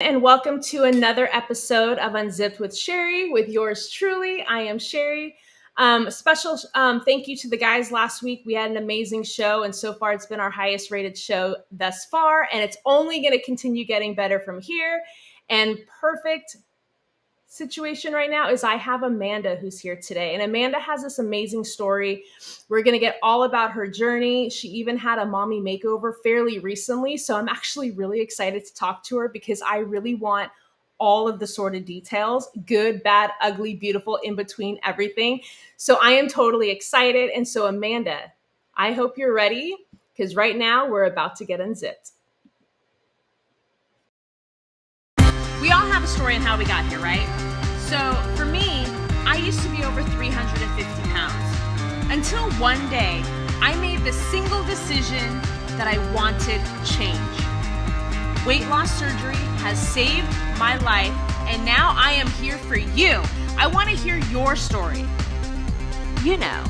And welcome to another episode of Unzipped with Sherry, with yours truly. I am Sherry. Special thank you to the guys last week. We had an amazing show, and so far it's been our highest rated show thus far, and it's only going to continue getting better from here. And perfect situation right now is I have Amanda who's here today, and Amanda has this amazing story. We're going to get all about her journey. She even had a mommy makeover fairly recently, so I'm actually really excited to talk to her because I really want all of the sordid details, good, bad, ugly, beautiful, in between, everything. So I am totally excited. And so Amanda, I hope you're ready because right now we're about to get unzipped. We all have a story on how we got here, right? So for me, I used to be over 350 pounds until one day I made the single decision that I wanted change. Weight loss surgery has saved my life, and now I am here for you. I want to hear your story. You know,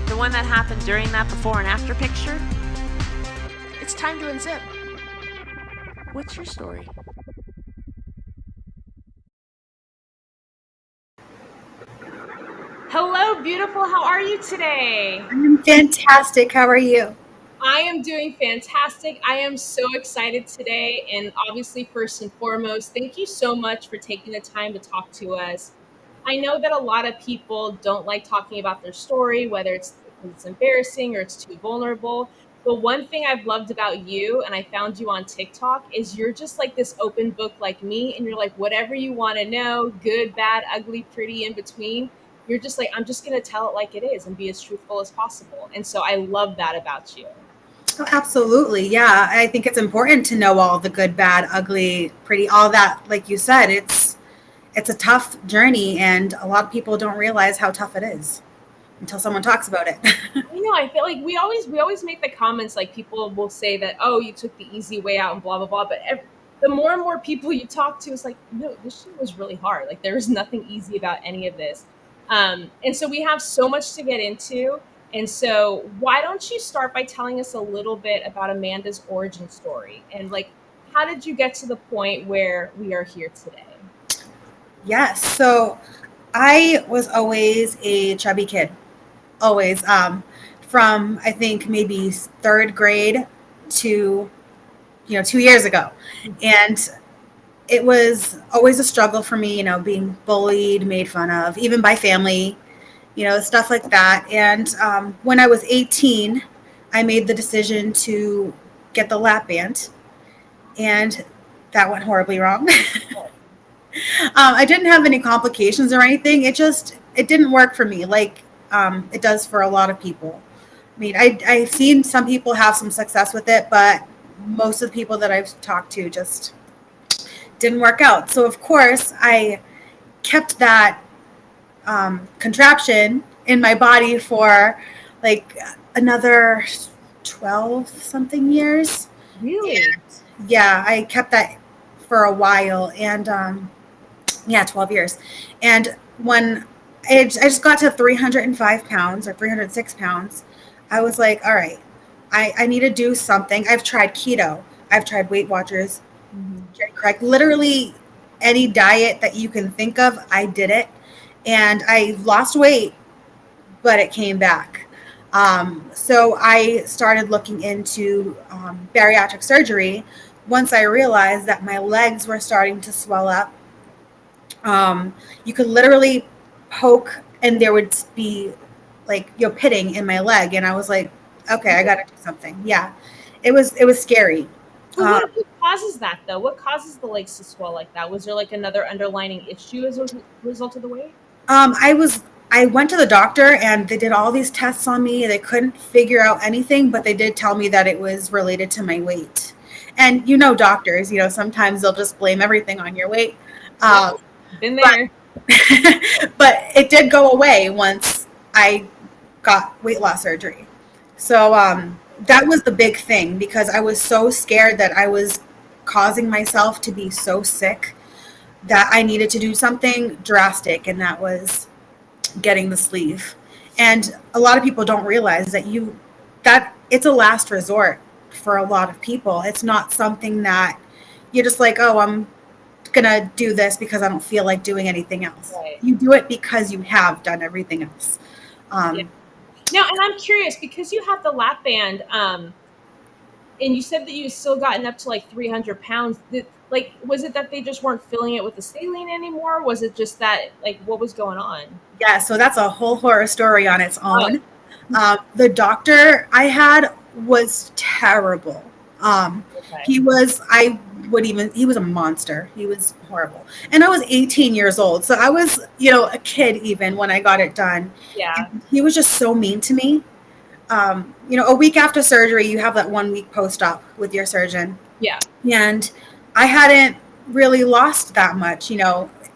the one that happened during that before and after picture. It's time to unzip. What's your story? Hello, beautiful. How are you today? I'm fantastic. How are you? I am doing fantastic. I am so excited today. And obviously, first and foremost, thank you so much for taking the time to talk to us. I know that a lot of people don't like talking about their story, whether it's because it's embarrassing or it's too vulnerable. But one thing I've loved about you, and I found you on TikTok, is you're just like this open book like me. And you're like, whatever you want to know, good, bad, ugly, pretty, in between. You're just like, I'm just going to tell it like it is and be as truthful as possible. And so I love that about you. Oh, absolutely. Yeah. I think it's important to know all the good, bad, ugly, pretty, all that. Like you said, it's a tough journey, and a lot of people don't realize how tough it is until someone talks about it. You know, I feel like we always make the comments like people will say that, oh, you took the easy way out and blah blah blah. But the more and more people you talk to, it's like, no, this shit was really hard. Like there was nothing easy about any of this. And so we have so much to get into. And so why don't you start by telling us a little bit about Amanda's origin story and like how did you get to the point where we are here today? Yes. So I was always a chubby kid, always. From I think maybe third grade to 2 years ago, and it was always a struggle for me. Being bullied, made fun of, even by family, stuff like that. And when I was 18, I made the decision to get the lap band, and that went horribly wrong. I didn't have any complications or anything. It didn't work for me like it does for a lot of people. I mean, I've seen some people have some success with it, but most of the people that I've talked to just didn't work out. So of course, I kept that contraption in my body for like another 12 something years. Really? And yeah, I kept that for a while, and yeah, 12 years. And when I just got to 305 pounds or 306 pounds, I was like, all right, I need to do something. I've tried keto. I've tried Weight Watchers, correct. Literally any diet that you can think of, I did it. And I lost weight, but it came back. So I started looking into bariatric surgery once I realized that my legs were starting to swell up. You could literally poke and there would be like pitting in my leg, and I was like, okay, I got to do something. Yeah, it was scary. So what causes that though? What causes the legs to swell like that? Was there like another underlining issue as a result of the weight? I went to the doctor and they did all these tests on me. They couldn't figure out anything, but they did tell me that it was related to my weight. And doctors, sometimes they'll just blame everything on your weight. Been there. But it did go away once I got weight loss surgery. So that was the big thing, because I was so scared that I was causing myself to be so sick that I needed to do something drastic, and that was getting the sleeve. And a lot of people don't realize that it's a last resort for a lot of people. It's not something that you're just like, oh, I'm gonna do this because I don't feel like doing anything else. Right. You do it because you have done everything else. Yeah. Um, Now, and I'm curious because you have the lap band, and you said that you still gotten up to like 300 pounds. Like, was it that they just weren't filling it with the saline anymore? Was it just that, like, what was going on? yeah, so that's a whole horror story on its Oh, own. The doctor I had was terrible. okay. He was, he was a monster. He was horrible. And I was 18 years old. So I was, a kid even when I got it done. Yeah. And he was just so mean to me. A week after surgery, you have that 1 week post op with your surgeon. Yeah. And I hadn't really lost that much.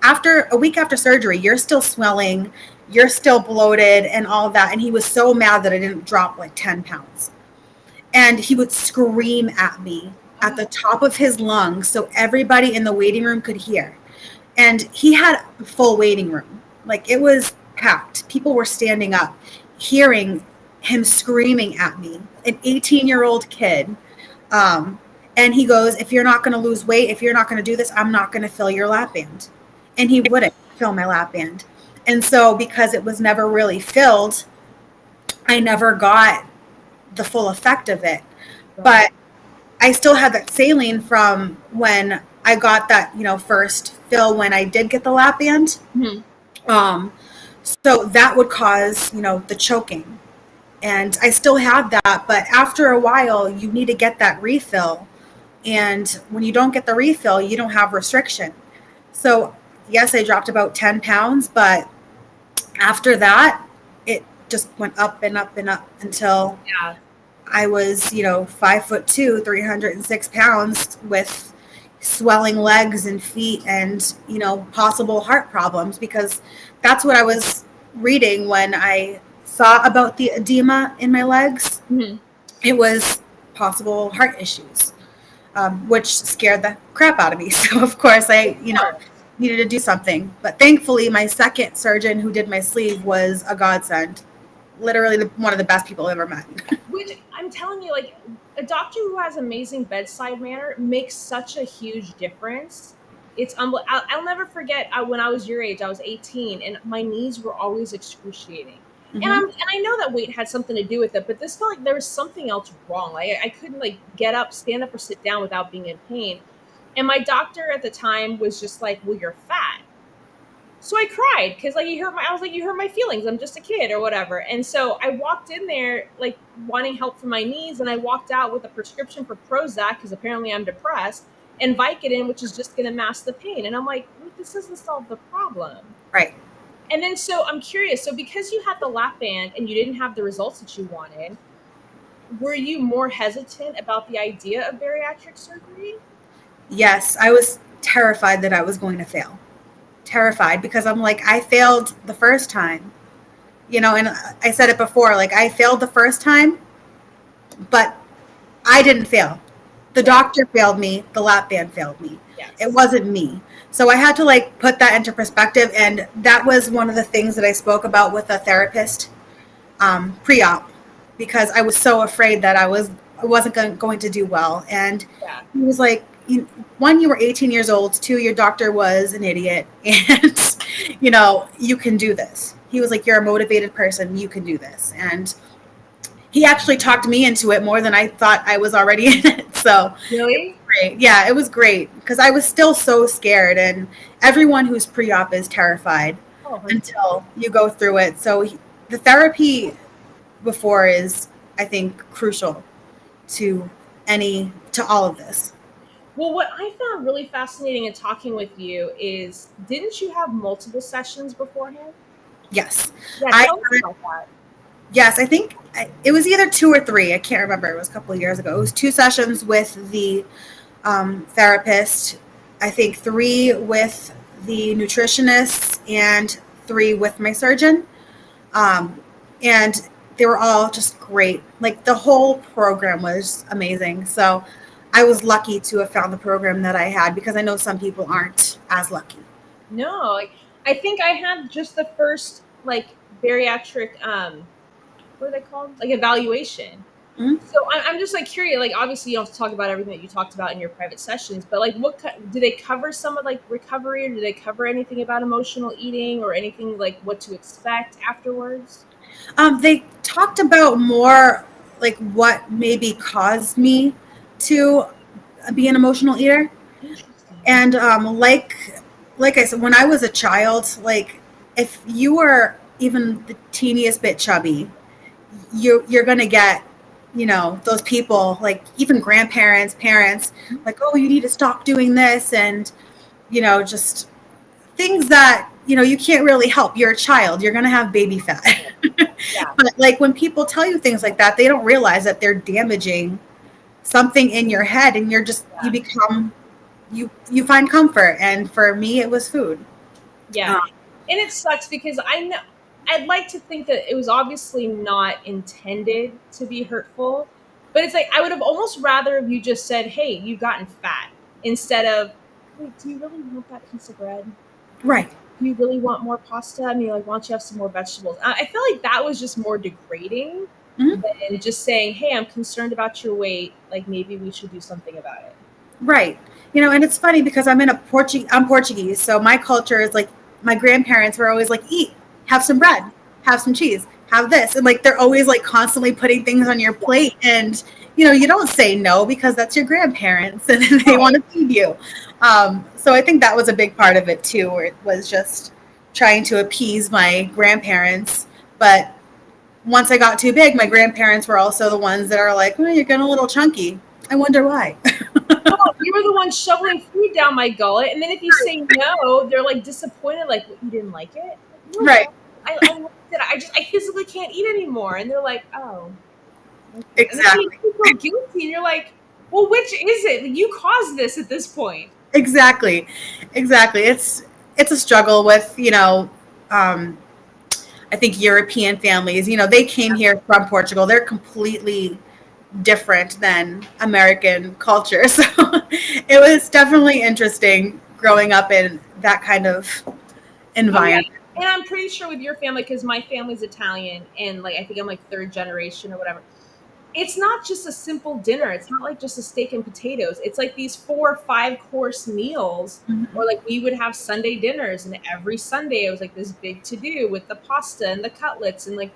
After a week after surgery, you're still swelling, you're still bloated, and all of that. And he was so mad that I didn't drop like 10 pounds. And he would scream at me at the top of his lungs so everybody in the waiting room could hear. And he had a full waiting room. Like it was packed. People were standing up, hearing him screaming at me, an 18-year-old kid. And he goes, if you're not going to lose weight, if you're not going to do this, I'm not going to fill your lap band. And he wouldn't fill my lap band. And so because it was never really filled, I never got the full effect of it. But I still had that saline from when I got that, first fill when I did get the lap band. Mm-hmm. So that would cause, the choking. And I still have that, but after a while, you need to get that refill. And when you don't get the refill, you don't have restriction. So yes, I dropped about 10 pounds, but after that, it just went up and up and up until Yeah. I was, 5'2", 306 pounds with swelling legs and feet and, possible heart problems, because that's what I was reading when I saw about the edema in my legs. Mm-hmm. It was possible heart issues, which scared the crap out of me. So of course I, needed to do something. But thankfully, my second surgeon who did my sleeve was a godsend. Literally one of the best people I've ever met. Which I'm telling you, like, a doctor who has amazing bedside manner makes such a huge difference. It's I'll never forget when I was your age. I was 18, and my knees were always excruciating. Mm-hmm. And I know that weight had something to do with it, but this felt like there was something else wrong. Like I couldn't like get up, stand up, or sit down without being in pain. And my doctor at the time was just like, "Well, you're fat." So I cried because like I was like, you hurt my feelings. I'm just a kid or whatever. And so I walked in there like wanting help for my knees, and I walked out with a prescription for Prozac because apparently I'm depressed, and Vicodin, which is just going to mask the pain. And I'm like, this doesn't solve the problem. Right. And then so I'm curious. So because you had the lap band and you didn't have the results that you wanted, were you more hesitant about the idea of bariatric surgery? Yes, I was terrified that I was going to fail. Terrified because I'm like, I failed the first time, and I said it before, like I failed the first time, but I didn't fail. The doctor failed me. The lap band failed me. Yes. It wasn't me. So I had to like put that into perspective. And that was one of the things that I spoke about with a therapist pre-op, because I was so afraid that I wasn't going to do well. And Yeah. he was like, one, you were 18 years old. Two, your doctor was an idiot. And, you can do this. He was like, you're a motivated person. You can do this. And he actually talked me into it more than I thought I was already in it. So Really? great. Yeah, it was great because I was still so scared. And everyone who's pre-op is terrified Oh, until you go through it. So the therapy before is, I think, crucial to all of this. Well, what I found really fascinating in talking with you is, didn't you have multiple sessions beforehand? Yes. Yeah, I tell us about that. Yes, I think it was either 2 or 3. I can't remember. It was a couple of years ago. It was 2 sessions with the therapist. I think 3 with the nutritionist and 3 with my surgeon. And they were all just great. Like the whole program was amazing. So I was lucky to have found the program that I had, because I know some people aren't as lucky. No, like I think I had just the first like bariatric what are they called? Like evaluation. Mhm. So I'm just like curious. Like, obviously, you don't have to talk about everything that you talked about in your private sessions, but like, do they cover some of like recovery, or do they cover anything about emotional eating, or anything like what to expect afterwards? They talked about more like what maybe caused me to be an emotional eater, Interesting. and like I said, when I was a child, like if you were even the teeniest bit chubby, you're gonna get, those people, like even grandparents, parents, like, oh, you need to stop doing this, and just things that you can't really help. You're a child, you're gonna have baby fat. Yeah. But like when people tell you things like that, they don't realize that they're damaging something in your head, and you Yeah. become, you find comfort. And for me, it was food. Yeah. um, And it sucks because I know I'd like to think that it was obviously not intended to be hurtful, but it's like I would have almost rather if you just said, "Hey, you've gotten fat," instead of, "Wait, do you really want that piece of bread? right. Do you really want more pasta? I mean, like, why don't you have some more vegetables?" I feel like that was just more degrading Mhm. than just saying, "Hey, I'm concerned about your weight. Like, maybe we should do something about it." Right. And it's funny because I'm Portuguese, so my culture is like my grandparents were always like, eat, have some bread, have some cheese, have this. And like they're always like constantly putting things on your plate, and you don't say no because that's your grandparents and they want to feed you. So I think that was a big part of it too, where it was just trying to appease my grandparents. But once I got too big, my grandparents were also the ones that are like, well, you're getting a little chunky. I wonder why. Well, you were the one shoveling food down my gullet, and then if you say no, they're like disappointed, like, "What, you didn't like it?" Like, no, Right. I liked it. I physically can't eat anymore, and they're like, "Oh, okay," and then you Exactly. feel guilty, and you're like, "Well, which is it? You caused this at this point." Exactly. Exactly. It's a struggle with, um, I think European families, they came here from Portugal. They're completely different than American culture. So it was definitely interesting growing up in that kind of Oh yeah, environment. and I'm pretty sure with your family, because my family's Italian, and like I think I'm like third generation or whatever. It's not just a simple dinner. It's not like just a steak and potatoes. It's like these 4 or 5 course meals, Mhm. or like we would have Sunday dinners, and every Sunday it was like this big to do with the pasta and the cutlets, and like,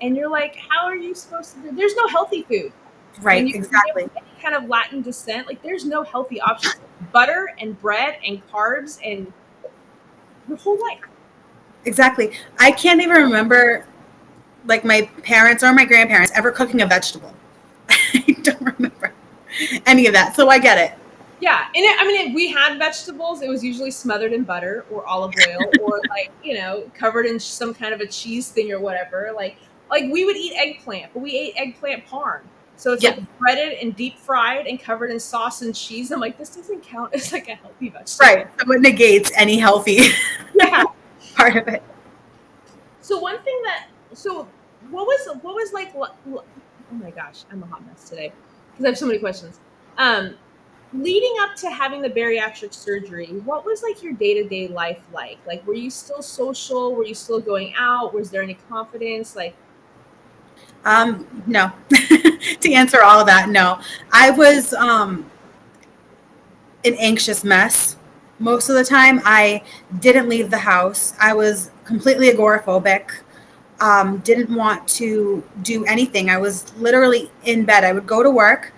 and you're like, how are you supposed to do? There's no healthy food when Right. you have Exactly. any kind of Latin descent. Like, there's no healthy options. Butter and bread and carbs and your whole life. Exactly. I can't even remember like my parents or my grandparents ever cooking a vegetable. I don't remember any of that. So I get it. Yeah, and I mean, if we had vegetables, it was usually smothered in butter or olive oil, or like, covered in some kind of a cheese thing or whatever. Like we would eat eggplant, but we ate eggplant parm. So it's Yeah. like breaded and deep fried and covered in sauce and cheese. I'm like, this doesn't count as like a healthy Right. vegetable. So it negates any healthy Yeah. part of it. So one thing that so what was like oh my gosh, I'm a hot mess today because I have so many questions. Um, Leading up to having the bariatric surgery, what was like your day-to-day life like? Like, were you still social? Were you still going out? Was there any confidence? Like, No. To answer all of that, no. I was an anxious mess most of the time. I didn't leave the house. I was completely agoraphobic. Didn't want to do anything. I was literally in bed. I would go to work,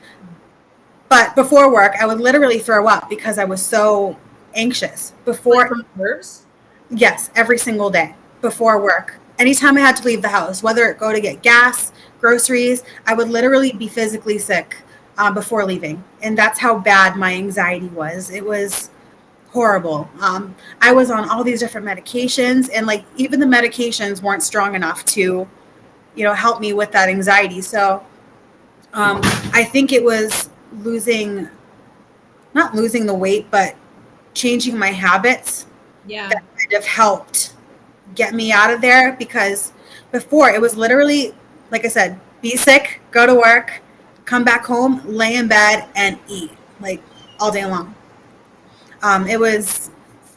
but before work, I would literally throw up because I was so anxious. like Before, from nerves? yes, every single day before work. Anytime I had to leave the house, whether it go to get gas, groceries, I would literally be physically sick before leaving. And that's how bad my anxiety was. It was horrible. I was on all these different medications, and like even the medications weren't strong enough to, help me with that anxiety. So I think it was not losing the weight, but changing my habits Yeah. that kind of helped get me out of there, because before it was literally, like I said, be sick, go to work, come back home, lay in bed, and eat like all day long. It was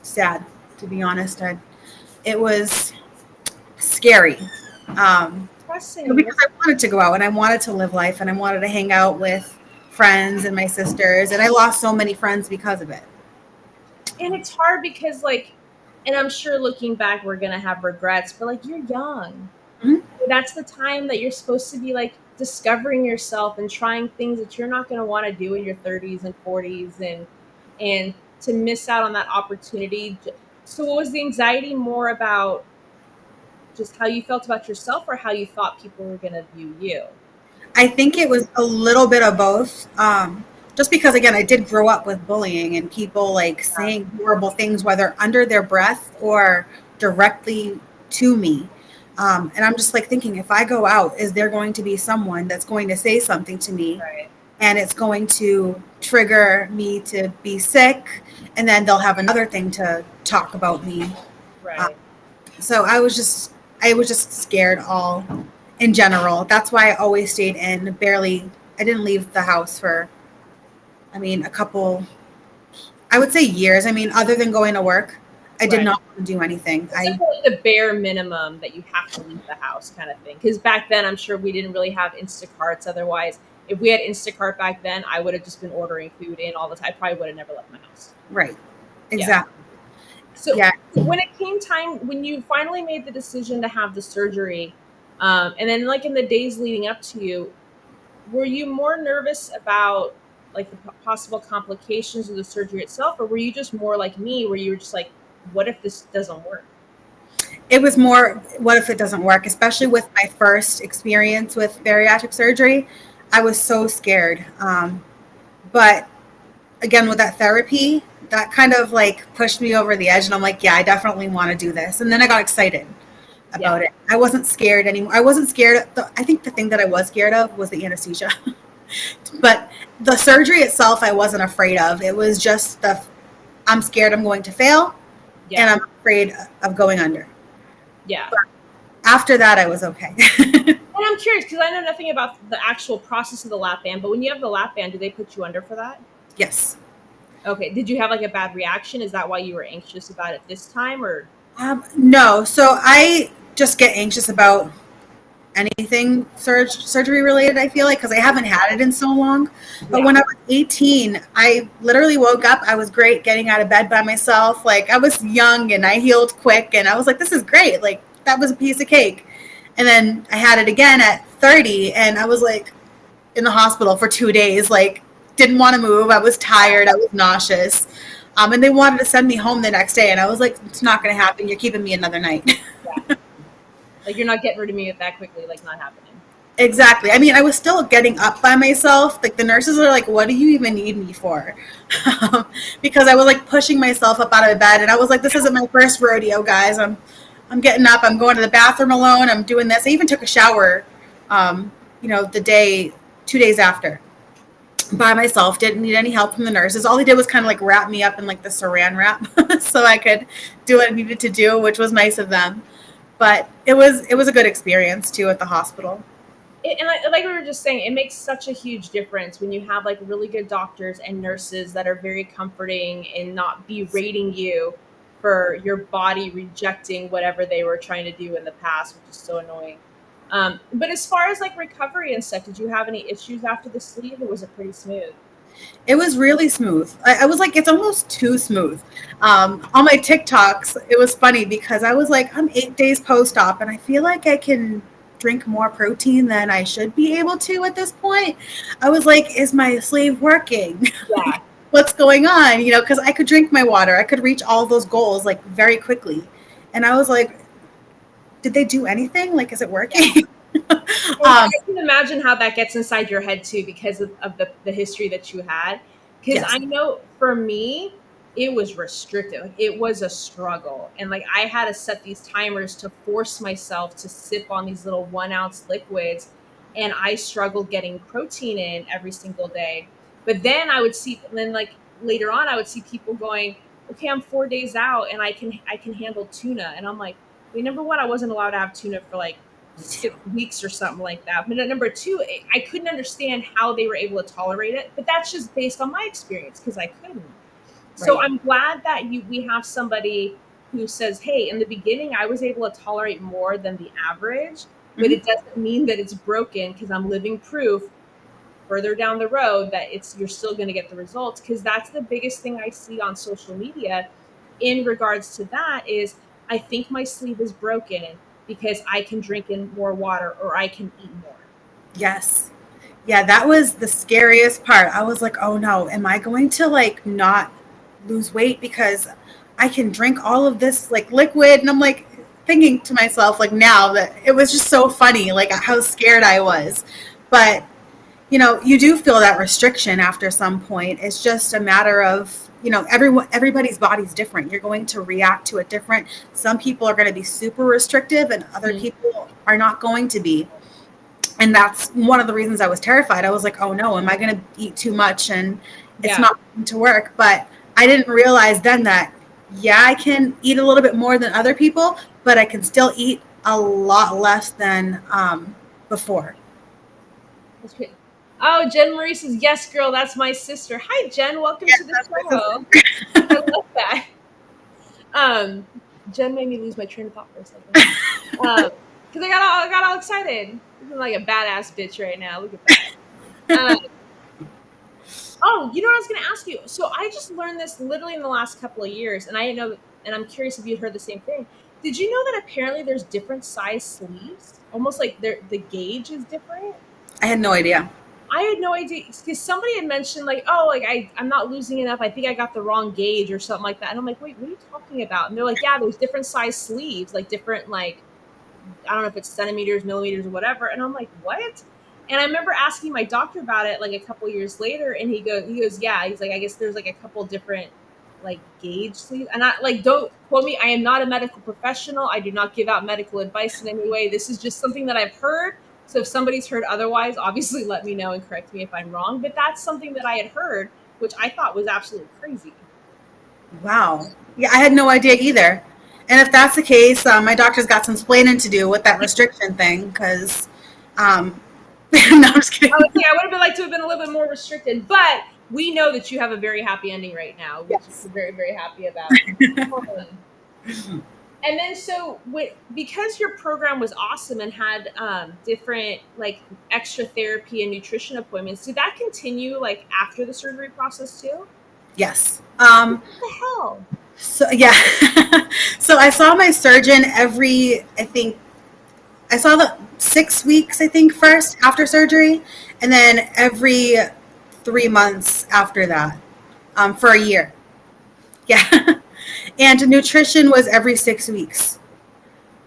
sad, to be honest. It was scary. Um, depressing. because I wanted to go out and I wanted to live life and I wanted to hang out with friends and my sisters. And I lost so many friends because of it. And it's hard because, like, and I'm sure looking back, we're going to have regrets, but like, you're young. Mhm. That's the time that you're supposed to be like discovering yourself and trying things that you're not going to want to do in your 30s and 40s, and to miss out on that opportunity. So was the anxiety more about just how you felt about yourself or how you thought people were going to view you? I think it was a little bit of both. Just because, again, I did grow up with bullying and people like saying horrible things, whether under their breath or directly to me. And I'm just like thinking, if I go out, is there going to be someone that's going to say something to me Right. and it's going to trigger me to be sick? And then they'll have another thing to talk about me. Um, Right. so I was just scared all in general. That's why I always stayed in. I didn't leave the house for, I mean, a couple, I would say years. I mean, other than going to work, I did Right. not want to do anything. It's definitely the bare minimum that you have to leave the house kind of thing. Because back then, I'm sure we didn't really have Instacarts. Otherwise, if we had Instacart back then, I would have just been ordering food in all the time. I probably would have never left my house. Right. Yeah. Exactly. So Yeah. when it came time, when you finally made the decision to have the surgery, and then like in the days leading up to you, were you more nervous about like the possible complications of the surgery itself, or were you just more like me, where you were just like, what if this doesn't work? It was more, what if it doesn't work? Especially with my first experience with bariatric surgery, I was so scared. But again, with that therapy, that kind of like pushed me over the edge. And I'm like, yeah, I definitely want to do this. And then I got excited Yeah. about it. I wasn't scared anymore. I wasn't scared. I think the thing that I was scared of was the anesthesia. But the surgery itself, I wasn't afraid of. It was just I'm scared I'm going to fail and Yeah. I'm afraid of going under. Yeah. But after that, I was okay. And I'm curious because I know nothing about the actual process of the lap band, but when you have the lap band, do they put you under for that? Yes. Okay. Did you have like a bad reaction? Is that why you were anxious about it this time, or? No. So I just get anxious about anything surgery related, I feel like, because I haven't had it in so long. But Yeah. when I was 18, I literally woke up. I was great getting out of bed by myself. Like, I was young and I healed quick. And I was like, this is great. Like, that was a piece of cake. And then I had it again at 30. And I was like in the hospital for 2 days. Like, didn't want to move. I was tired. I was nauseous. And they wanted to send me home the next day. And I was like, it's not going to happen. You're keeping me another night. Yeah. Like you're not getting rid of me that quickly, like not happening. Exactly. I mean, I was still getting up by myself. Like the nurses are like, "What do you even need me for?" Because I was like pushing myself up out of bed, and I was like, "This isn't my first rodeo, guys. I'm getting up. I'm going to the bathroom alone. I'm doing this." I even took a shower, the 2 days after, by myself. Didn't need any help from the nurses. All they did was kind of like wrap me up in like the Saran wrap, so I could do what I needed to do, which was nice of them. But it was a good experience too at the hospital. Like we were just saying, it makes such a huge difference when you have like really good doctors and nurses that are very comforting and not berating you for your body rejecting whatever they were trying to do in the past, which is so annoying. But as far as like recovery and stuff, did you have any issues after the sleeve, or was it pretty smooth? It was really smooth. I was like, it's almost too smooth. On my TikToks, it was funny because I was like, I'm 8 days post op, and I feel like I can drink more protein than I should be able to at this point. I was like, is my sleeve working? Yeah. What's going on? Because I could drink my water, I could reach all those goals like very quickly, and I was like, did they do anything? Like, is it working? And I can imagine how that gets inside your head too, because of the history that you had. Because Yes. I know for me, it was restrictive. Like, it was a struggle. And like I had to set these timers to force myself to sip on these little 1 ounce liquids. And I struggled getting protein in every single day. But then like later on, I would see people going, okay, I'm 4 days out and I can handle tuna. And I'm like, wait, number one, I wasn't allowed to have tuna for like 6 weeks or something like that. But at number two, I couldn't understand how they were able to tolerate it. But that's just based on my experience because I couldn't. So Right. I'm glad that we have somebody who says, hey, in the beginning, I was able to tolerate more than the average. but it doesn't mean that it's broken because I'm living proof further down the road that you're still going to get the results. Because that's the biggest thing I see on social media in regards to that is I think my sleeve is broken because I can drink in more water or I can eat more. Yes. Yeah, that was the scariest part. I was like, oh no, am I going to like not lose weight because I can drink all of this like liquid? And I'm like thinking to myself, like now that it was just so funny, like how scared I was. But you do feel that restriction after some point. It's just a matter of, everybody's body's different. You're going to react to it different. Some people are going to be super restrictive and other people are not going to be. And that's one of the reasons I was terrified. I was like, oh no, am I going to eat too much and it's not going to work? But I didn't realize then that, yeah, I can eat a little bit more than other people, but I can still eat a lot less than before. That's great. Oh, Jen Marie says, yes, girl, that's my sister. Hi, Jen. Welcome to the show. I love that. Jen made me lose my train of thought for a second. Because I got all excited. I'm like a badass bitch right now. Look at that. Oh, you know what I was going to ask you? So I just learned this literally in the last couple of years, and I didn't know, and I'm curious if you heard the same thing. Did you know that apparently there's different size sleeves? Almost like the gauge is different? I had no idea. I had no idea because somebody had mentioned like, oh, like I'm not losing enough. I think I got the wrong gauge or something like that. And I'm like, wait, what are you talking about? And they're like, yeah, there's different size sleeves, like different, like, I don't know if it's centimeters, millimeters or whatever. And I'm like, what? And I remember asking my doctor about it like a couple years later. And he goes, yeah, he's like, I guess there's like a couple different like gauge sleeves. And I like, don't quote me. I am not a medical professional. I do not give out medical advice in any way. This is just something that I've heard. So if somebody's heard otherwise, obviously let me know and correct me if I'm wrong. But that's something that I had heard, which I thought was absolutely crazy. Wow. Yeah, I had no idea either. And if that's the case, my doctor's got some explaining to do with that restriction thing because, no, I'm just kidding. I would have been like to have been a little bit more restricted, but we know that you have a very happy ending right now, which we're very, very happy about. And then so because your program was awesome and had different like extra therapy and nutrition appointments, did that continue like after the surgery process too? Yes. What the hell? So yeah. So I saw my surgeon I think I saw the 6 weeks, I think, first after surgery, and then every 3 months after that, for a year. Yeah. And nutrition was every 6 weeks.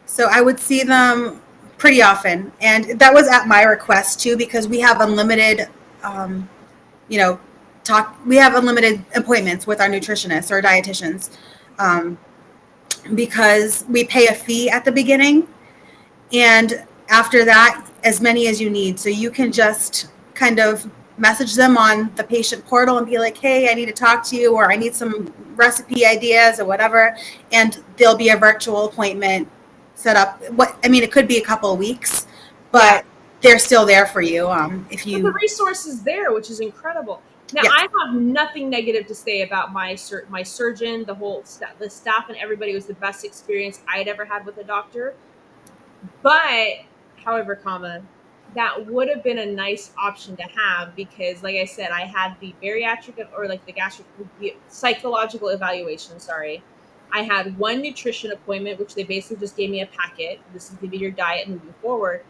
So I would see them pretty often. And that was at my request too, because we have unlimited, you know, we have unlimited appointments with our nutritionists or dietitians, because we pay a fee at the beginning. And after that, as many as you need. So you can just kind of message them on the patient portal and be like, hey, I need to talk to you, or I need some recipe ideas or whatever. And there'll be a virtual appointment set up. It could be a couple of weeks, but they're still there for you. If you, but the resource is there, which is incredible. Now, yes. I have nothing negative to say about my surgeon, the staff and everybody. Was the best experience I had ever had with a doctor. But, however, that would have been a nice option to have because, like I said, I had the bariatric or like the gastric psychological evaluation. Sorry. I had one nutrition appointment, which they basically just gave me a packet. This is going to be your diet moving forward.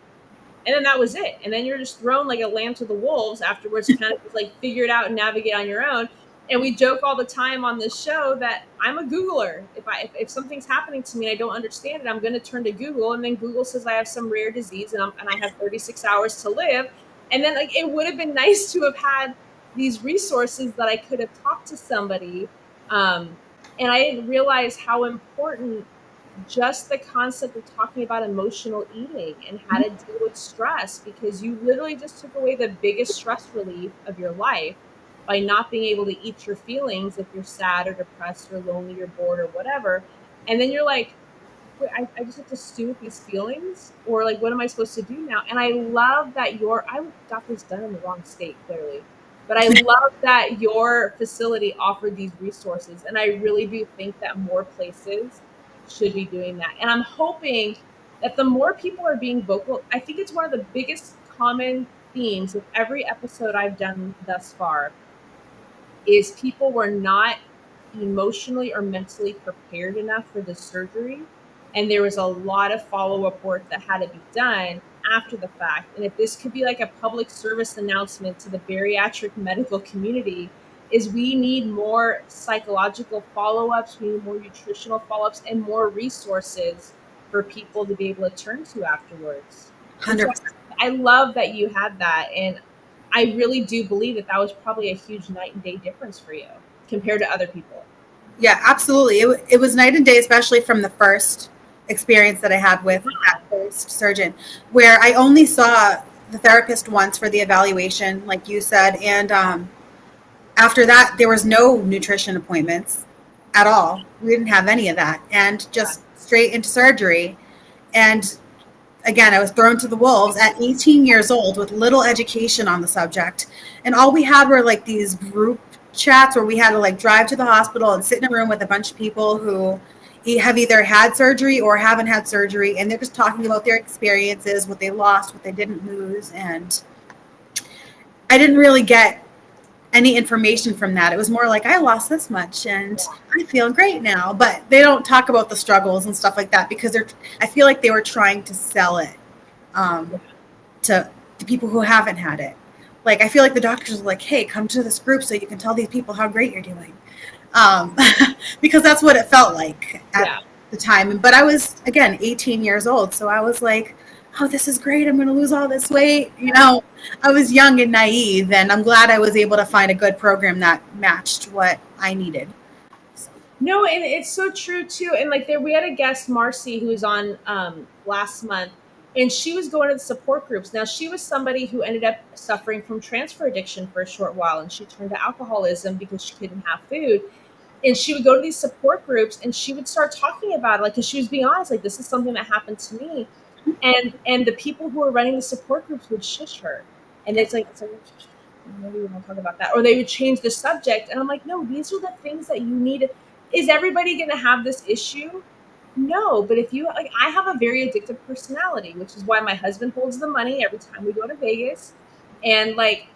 And then that was it. And then you're just thrown like a lamb to the wolves afterwards to kind of just like figure it out and navigate on your own. And we joke all the time on this show that I'm a Googler. If something's happening to me and I don't understand it, I'm going to turn to Google. And then Google says I have some rare disease and I have 36 hours to live. And then like it would have been nice to have had these resources that I could have talked to somebody. And I didn't realize how important just the concept of talking about emotional eating and how to deal with stress, because you literally just took away the biggest stress relief of your life by not being able to eat your feelings if you're sad or depressed or lonely or bored or whatever. And then you're like, wait, I just have to stew with these feelings? Or like, what am I supposed to do now? And I love that I got this done in the wrong state, clearly. But I love that your facility offered these resources. And I really do think that more places should be doing that. And I'm hoping that the more people are being vocal, I think it's one of the biggest common themes of every episode I've done thus far is people were not emotionally or mentally prepared enough for the surgery. And there was a lot of follow-up work that had to be done after the fact. And if this could be like a public service announcement to the bariatric medical community, is we need more psychological follow-ups, we need more nutritional follow-ups, and more resources for people to be able to turn to afterwards. And so 100%. I love that you had that. And I really do believe that that was probably a huge night and day difference for you compared to other people. Yeah, absolutely. It was night and day, especially from the first experience that I had with that first surgeon, where I only saw the therapist once for the evaluation, like you said. And after that, there was no nutrition appointments at all. We didn't have any of that. And just straight into surgery. And again, I was thrown to the wolves at 18 years old with little education on the subject. And all we had were like these group chats where we had to like drive to the hospital and sit in a room with a bunch of people who have either had surgery or haven't had surgery. And they're just talking about their experiences, what they lost, what they didn't lose. And I didn't really get any information from that. It was more like, I lost this much and I feel great now. But they don't talk about the struggles and stuff like that because I feel like they were trying to sell it to people who haven't had it. Like, I feel like the doctors are like, hey, come to this group so you can tell these people how great you're doing. Because that's what it felt like at the time. But I was, again, 18 years old. So I was like, oh, this is great. I'm going to lose all this weight. You know, I was young and naive, and I'm glad I was able to find a good program that matched what I needed. No, and it's so true too. And like there, we had a guest, Marcy, who was on last month, and she was going to the support groups. Now, she was somebody who ended up suffering from transfer addiction for a short while, and she turned to alcoholism because she couldn't have food. And she would go to these support groups, and she would start talking about it, like, because she was being honest, like, this is something that happened to me. And the people who were running the support groups would shush her, and it's like maybe we won't talk about that, or they would change the subject. And I'm like, no, these are the things that you need. Is everybody going to have this issue? No, but if you like, I have a very addictive personality, which is why my husband holds the money every time we go to Vegas. And like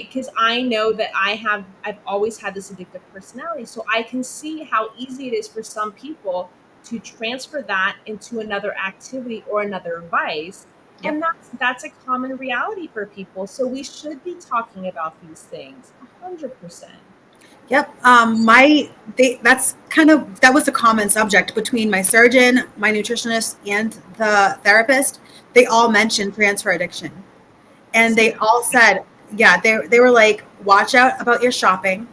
because I know that I've always had this addictive personality, so I can see how easy it is for some people to transfer that into another activity or another vice. Yep. And that's a common reality for people. So we should be talking about these things 100%. Yep. That was a common subject between my surgeon, my nutritionist, and the therapist. They all mentioned transfer addiction. And they all said, yeah, they were like, watch out about your shopping,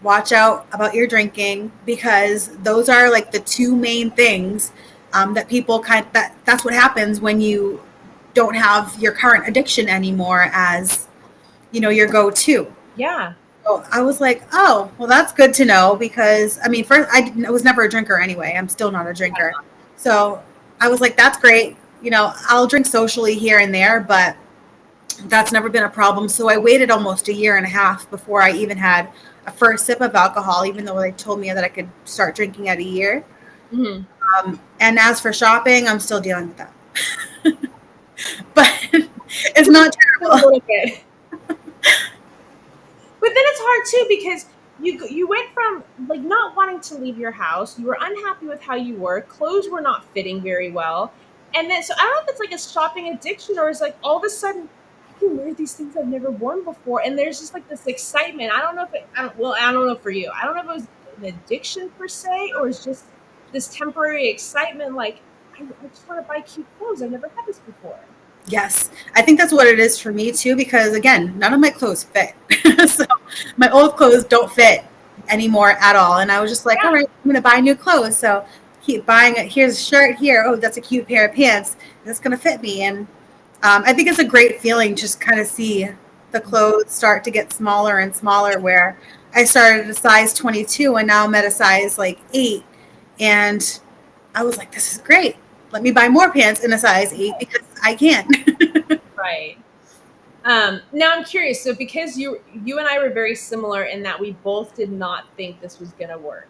watch out about your drinking, because those are like the two main things that people that's what happens when you don't have your current addiction anymore as, your go-to. Yeah. So I was like, oh, well, that's good to know because, I mean, first, I was never a drinker anyway. I'm still not a drinker. So I was like, that's great. I'll drink socially here and there, but that's never been a problem. So I waited almost a year and a half before I even had a first sip of alcohol, even though they told me that I could start drinking at a year. Mm-hmm. And as for shopping, I'm still dealing with that. But it's not terrible. But then it's hard too because you went from like not wanting to leave your house, you were unhappy with how you were, clothes were not fitting very well, and then so I don't know if it's like a shopping addiction or it's like all of a sudden I can wear these things I've never worn before, and there's just like this excitement. I don't know if I don't know for you. I don't know if it was an addiction per se or it's just this temporary excitement. Like I just want to buy cute clothes. I've never had this before. Yes, I think that's what it is for me too, because again, none of my clothes fit. So my old clothes don't fit anymore at all. And I was just like, all right, I'm going to buy new clothes. So keep buying it. Here's a shirt here. Oh, that's a cute pair of pants. That's going to fit me. And I think it's a great feeling just kind of see the clothes start to get smaller and smaller, where I started at a size 22 and now I'm at a size like 8. And I was like, this is great. Let me buy more pants in a size 8 because I can. Right. Now I'm curious. So because you and I were very similar in that we both did not think this was going to work.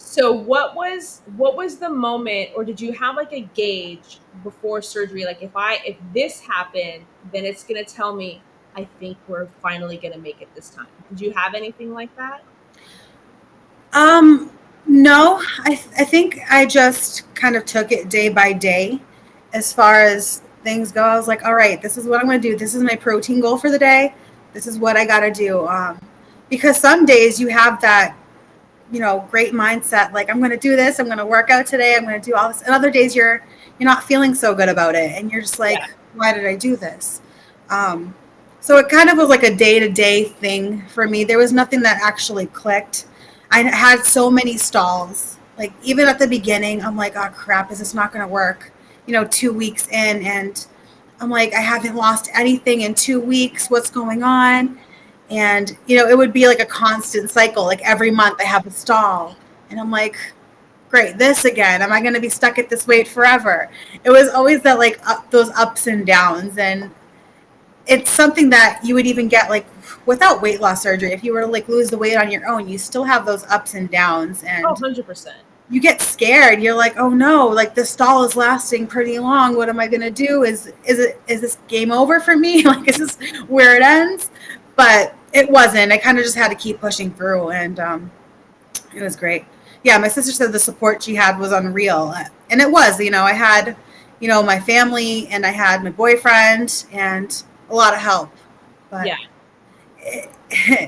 So what was the moment, or did you have like a gauge before surgery? Like if this happened, then it's gonna tell me I think we're finally gonna make it this time. Did you have anything like that? Um, no, I think I just kind of took it day by day as far as things go. I was like, all right, this is what I'm going to do. This is my protein goal for the day. This is what I got to do. Because some days you have that, great mindset. Like, I'm going to do this. I'm going to work out today. I'm going to do all this. And other days you're not feeling so good about it. And you're just like, Yeah. why did I do this? Um, so it kind of was like a day to day thing for me. There was nothing that actually clicked. I had so many stalls. Like even at the beginning, I'm like, oh crap, is this not going to work? 2 weeks in, and I'm like, I haven't lost anything in 2 weeks. What's going on? And it would be like a constant cycle. Like every month, I have a stall, and I'm like, great, this again. Am I going to be stuck at this weight forever? It was always that like those ups and downs, and it's something that you would even get like without weight loss surgery. If you were to like lose the weight on your own, you still have those ups and downs, Oh, and 100%. you get scared. You're like, oh no, like the stall is lasting pretty long. What am I gonna do? Is this game over for me? Like, is this where it ends? But it wasn't. I kind of just had to keep pushing through, and it was great. Yeah, my sister said the support she had was unreal, and it was. I had, my family, and I had my boyfriend, and a lot of help. But Yeah.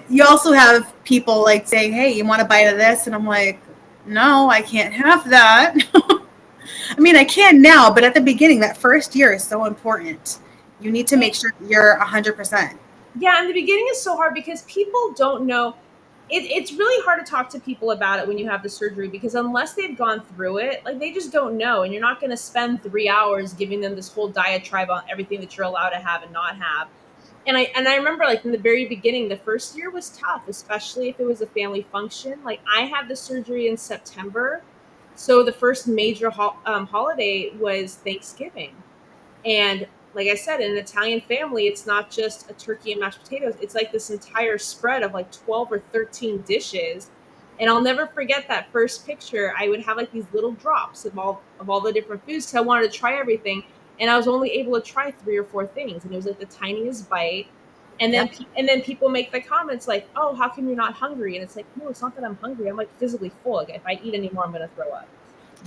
you also have people like saying, hey, you want a bite of this? And I'm like, no, I can't have that. I mean, I can now, but at the beginning, that first year is so important. You need to make sure you're 100%. Yeah, and the beginning is so hard because people don't know. It's really hard to talk to people about it when you have the surgery, because unless they've gone through it, like they just don't know. And you're not going to spend 3 hours giving them this whole diatribe on everything that you're allowed to have and not have. And I remember like in the very beginning, the first year was tough, especially if it was a family function. Like I had the surgery in September, so the first major holiday was Thanksgiving. And like I said, in an Italian family, it's not just a turkey and mashed potatoes. It's like this entire spread of like 12 or 13 dishes. And I'll never forget that first picture. I would have like these little drops of all the different foods because I wanted to try everything. And I was only able to try 3 or 4 things. And it was like the tiniest bite. And then Yep. and then people make the comments like, "Oh, how come you're not hungry?" And it's like, no, it's not that I'm hungry. I'm like physically full. Like if I eat anymore, I'm gonna throw up.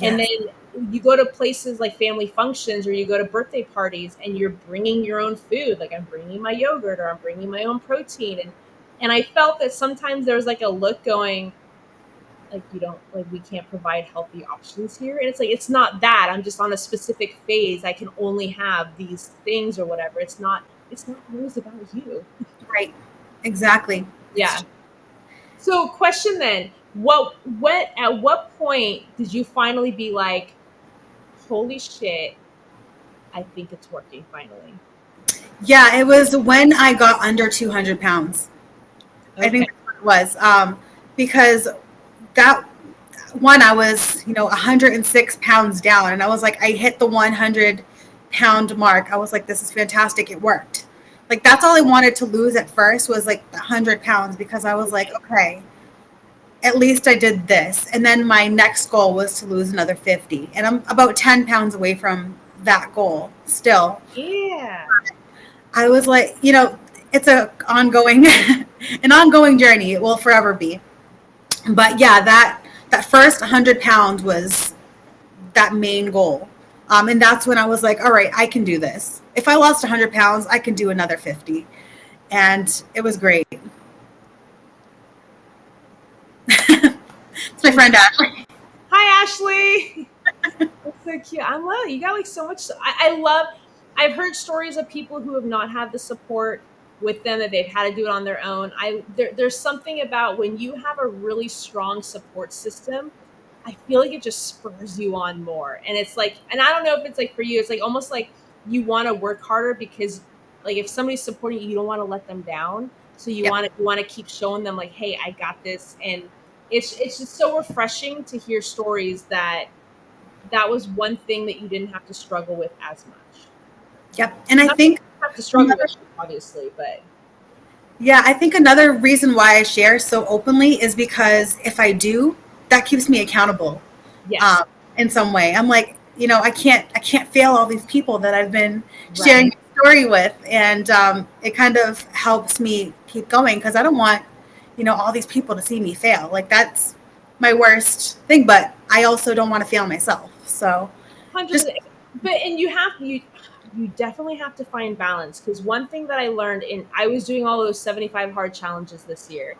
And Yes. then you go to places like family functions or you go to birthday parties and you're bringing your own food. Like I'm bringing my yogurt or I'm bringing my own protein. And I felt that sometimes there was like a look going like, you don't, like, we can't provide healthy options here. And it's like, it's not that I'm just on a specific phase. I can only have these things or whatever. It's not always about you. Right. Exactly. Yeah. So question then, at what point did you finally be like, holy shit, I think it's working finally. Yeah, it was when I got under 200 pounds. I Okay. think that's what it was. Because that one, I was, 106 pounds down, and I was like, I hit the 100-pound mark. I was like, this is fantastic. It worked. Like, that's all I wanted to lose at first was like 100 pounds because I was like, okay, at least I did this. And then my next goal was to lose another 50. And I'm about 10 pounds away from that goal still. Yeah. I was like, it's a ongoing, an ongoing journey. It will forever be. But yeah, that first 100 pounds was that main goal. And that's when I was like, all right, I can do this. If I lost 100 pounds, I can do another 50. And it was great. It's my friend Ashley. Hi, Ashley. That's so cute. I love it. You got like so much. I love. I've heard stories of people who have not had the support with them, that they've had to do it on their own. There's something about when you have a really strong support system. I feel like it just spurs you on more, and it's like, and I don't know if it's like for you, it's like almost like you want to work harder because, like, if somebody's supporting you, you don't want to let them down. So you Yep. want to keep showing them like, hey, I got this, and it's just so refreshing to hear stories that was one thing that you didn't have to struggle with as much. Yep. And I Not that you think have to struggle with it, obviously, but Yeah, I think another reason why I share so openly is because if I do, that keeps me accountable. Yes. In some way. I'm like, I can't fail all these people that I've been sharing Right. my story with. And it kind of helps me keep going because I don't want, all these people to see me fail. Like that's my worst thing, but I also don't want to fail myself. So just 100%. But and you definitely have to find balance, because one thing that I learned I was doing all those 75 hard challenges this year,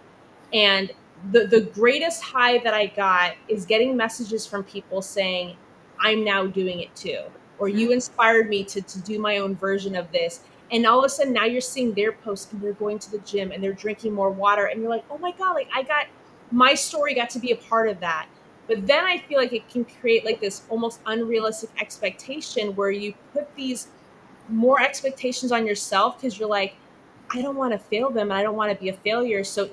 and the greatest high that I got is getting messages from people saying, I'm now doing it too, or you inspired me to do my own version of this. And all of a sudden now you're seeing their posts and they're going to the gym and they're drinking more water, and you're like, oh my God, like my story got to be a part of that. But then I feel like it can create like this almost unrealistic expectation where you put these more expectations on yourself, because you're like, I don't want to fail them and I don't want to be a failure. So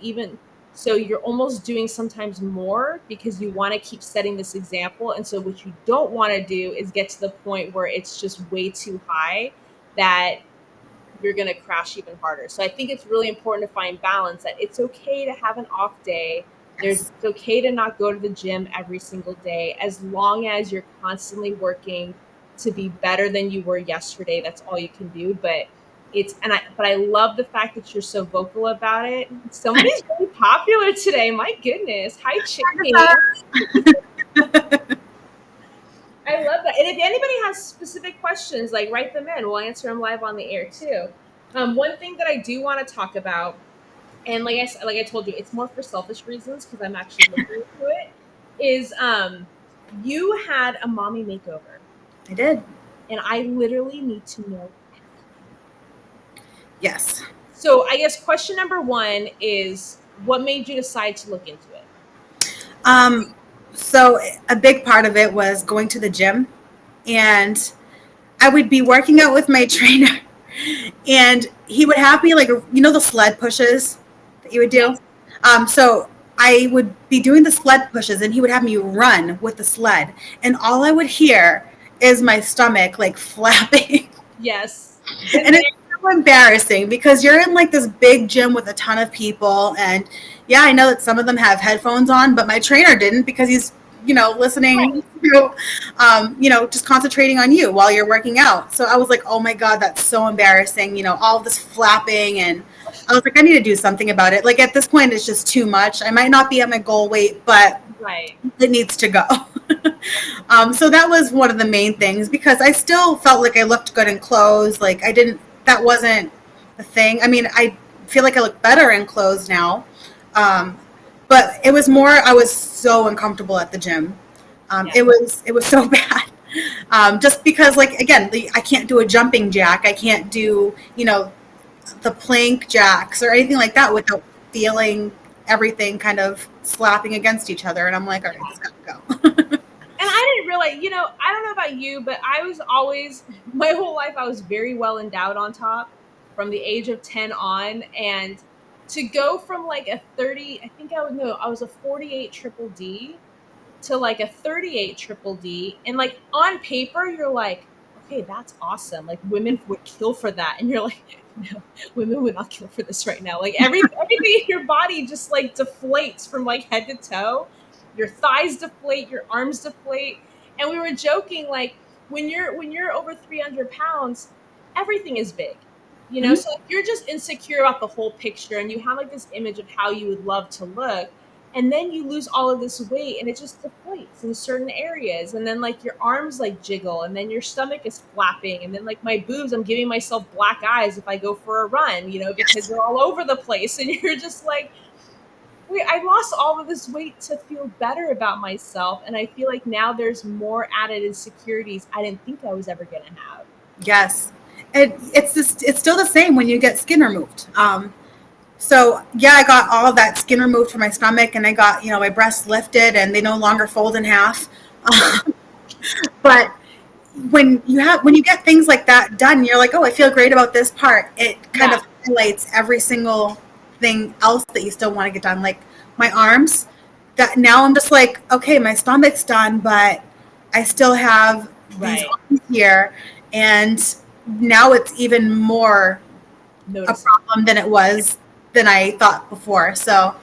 you're almost doing sometimes more because you want to keep setting this example. And so what you don't want to do is get to the point where it's just way too high that you're going to crash even harder. So I think it's really important to find balance, that it's okay to have an off day. It's okay to not go to the gym every single day, as long as you're constantly working to be better than you were yesterday. That's all you can do. But I love the fact that you're so vocal about it. Somebody's really popular today. My goodness. Hi, Cherry. I love that. And if anybody has specific questions, like write them in. We'll answer them live on the air too. One thing that I do want to talk about, and like I told you, it's more for selfish reasons because I'm actually looking into it, is you had a mommy makeover. I did. And I literally need to know. Yes. So I guess question number one is, what made you decide to look into it? So a big part of it was going to the gym, and I would be working out with my trainer, and he would have me like, the sled pushes that you would do. Yes. So I would be doing the sled pushes, and he would have me run with the sled, and all I would hear is my stomach like flapping. Yes. And it's so embarrassing because you're in like this big gym with a ton of people, and yeah, I know that some of them have headphones on, but my trainer didn't, because he's listening to just concentrating on you while you're working out. So I was like, oh my God, that's so embarrassing, all this flapping. And I was like, I need to do something about it. Like at this point it's just too much. I might not be at my goal weight, but it needs to go. So that was one of the main things, because I still felt like I looked good in clothes. Like that wasn't the thing. I mean, I feel like I look better in clothes now. But it was more, I was so uncomfortable at the gym. It was so bad. Just because, like, again, I can't do a jumping jack. I can't do, the plank jacks or anything like that without feeling everything kind of slapping against each other. And I'm like, all right, it's got to go. And I didn't realize, I don't know about you, but I was always, my whole life, I was very well endowed on top from the age of 10 on. And to go from like a 30, I think I was a 48 triple D to like a 38 triple D. And like on paper, you're like, okay, that's awesome. Like women would kill for that. And you're like, no, women would not kill for this right now. Like everything in your body just like deflates from like head to toe. Your thighs deflate, your arms deflate. And we were joking, like when you're over 300 pounds, everything is big. So if you're just insecure about the whole picture and you have like this image of how you would love to look, and then you lose all of this weight and it just deflates in certain areas, and then like your arms like jiggle, and then your stomach is flapping, and then like my boobs, I'm giving myself black eyes if I go for a run, because they're all over the place, and you're just like, wait, I lost all of this weight to feel better about myself, and I feel like now there's more added insecurities I didn't think I was ever going to have. Yes. It's still the same when you get skin removed. So yeah, I got all of that skin removed from my stomach, and I got, my breasts lifted and they no longer fold in half. But when you get things like that done, you're like, oh, I feel great about this part. It kind of highlights every single thing else that you still want to get done. Like my arms, that now I'm just like, okay, my stomach's done, but I still have these arms here. And now it's even more a problem than I thought before. So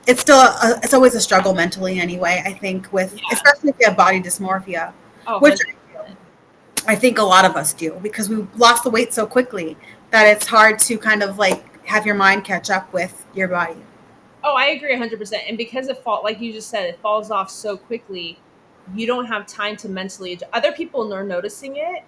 it's still it's always a struggle mentally anyway, I think, with Yeah. especially if you have body dysmorphia, Oh, which 100%. I think a lot of us do because we lost the weight so quickly that it's hard to kind of like have your mind catch up with your body. Oh, I agree 100%. And because like you just said, it falls off so quickly, you don't have time to mentally adjust. Other people are noticing it,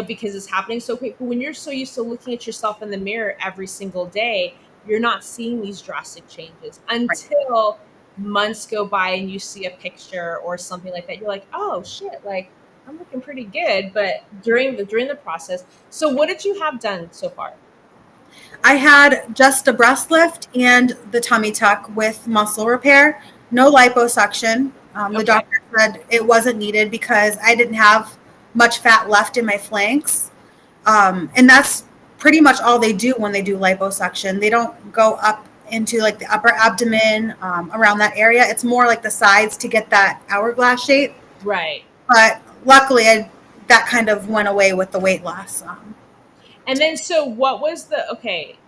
because it's happening so quick. But when you're so used to looking at yourself in the mirror every single day, you're not seeing these drastic changes until months go by and you see a picture or something like that. You're like, oh shit, like I'm looking pretty good. But during the process, so what did you have done so far? I had just a breast lift and the tummy tuck with muscle repair, no liposuction. The doctor said it wasn't needed because I didn't have much fat left in my flanks. And that's pretty much all they do when they do liposuction. They don't go up into like the upper abdomen around that area. It's more like the sides to get that hourglass shape. Right. But luckily, that kind of went away with the weight loss. And then, so what was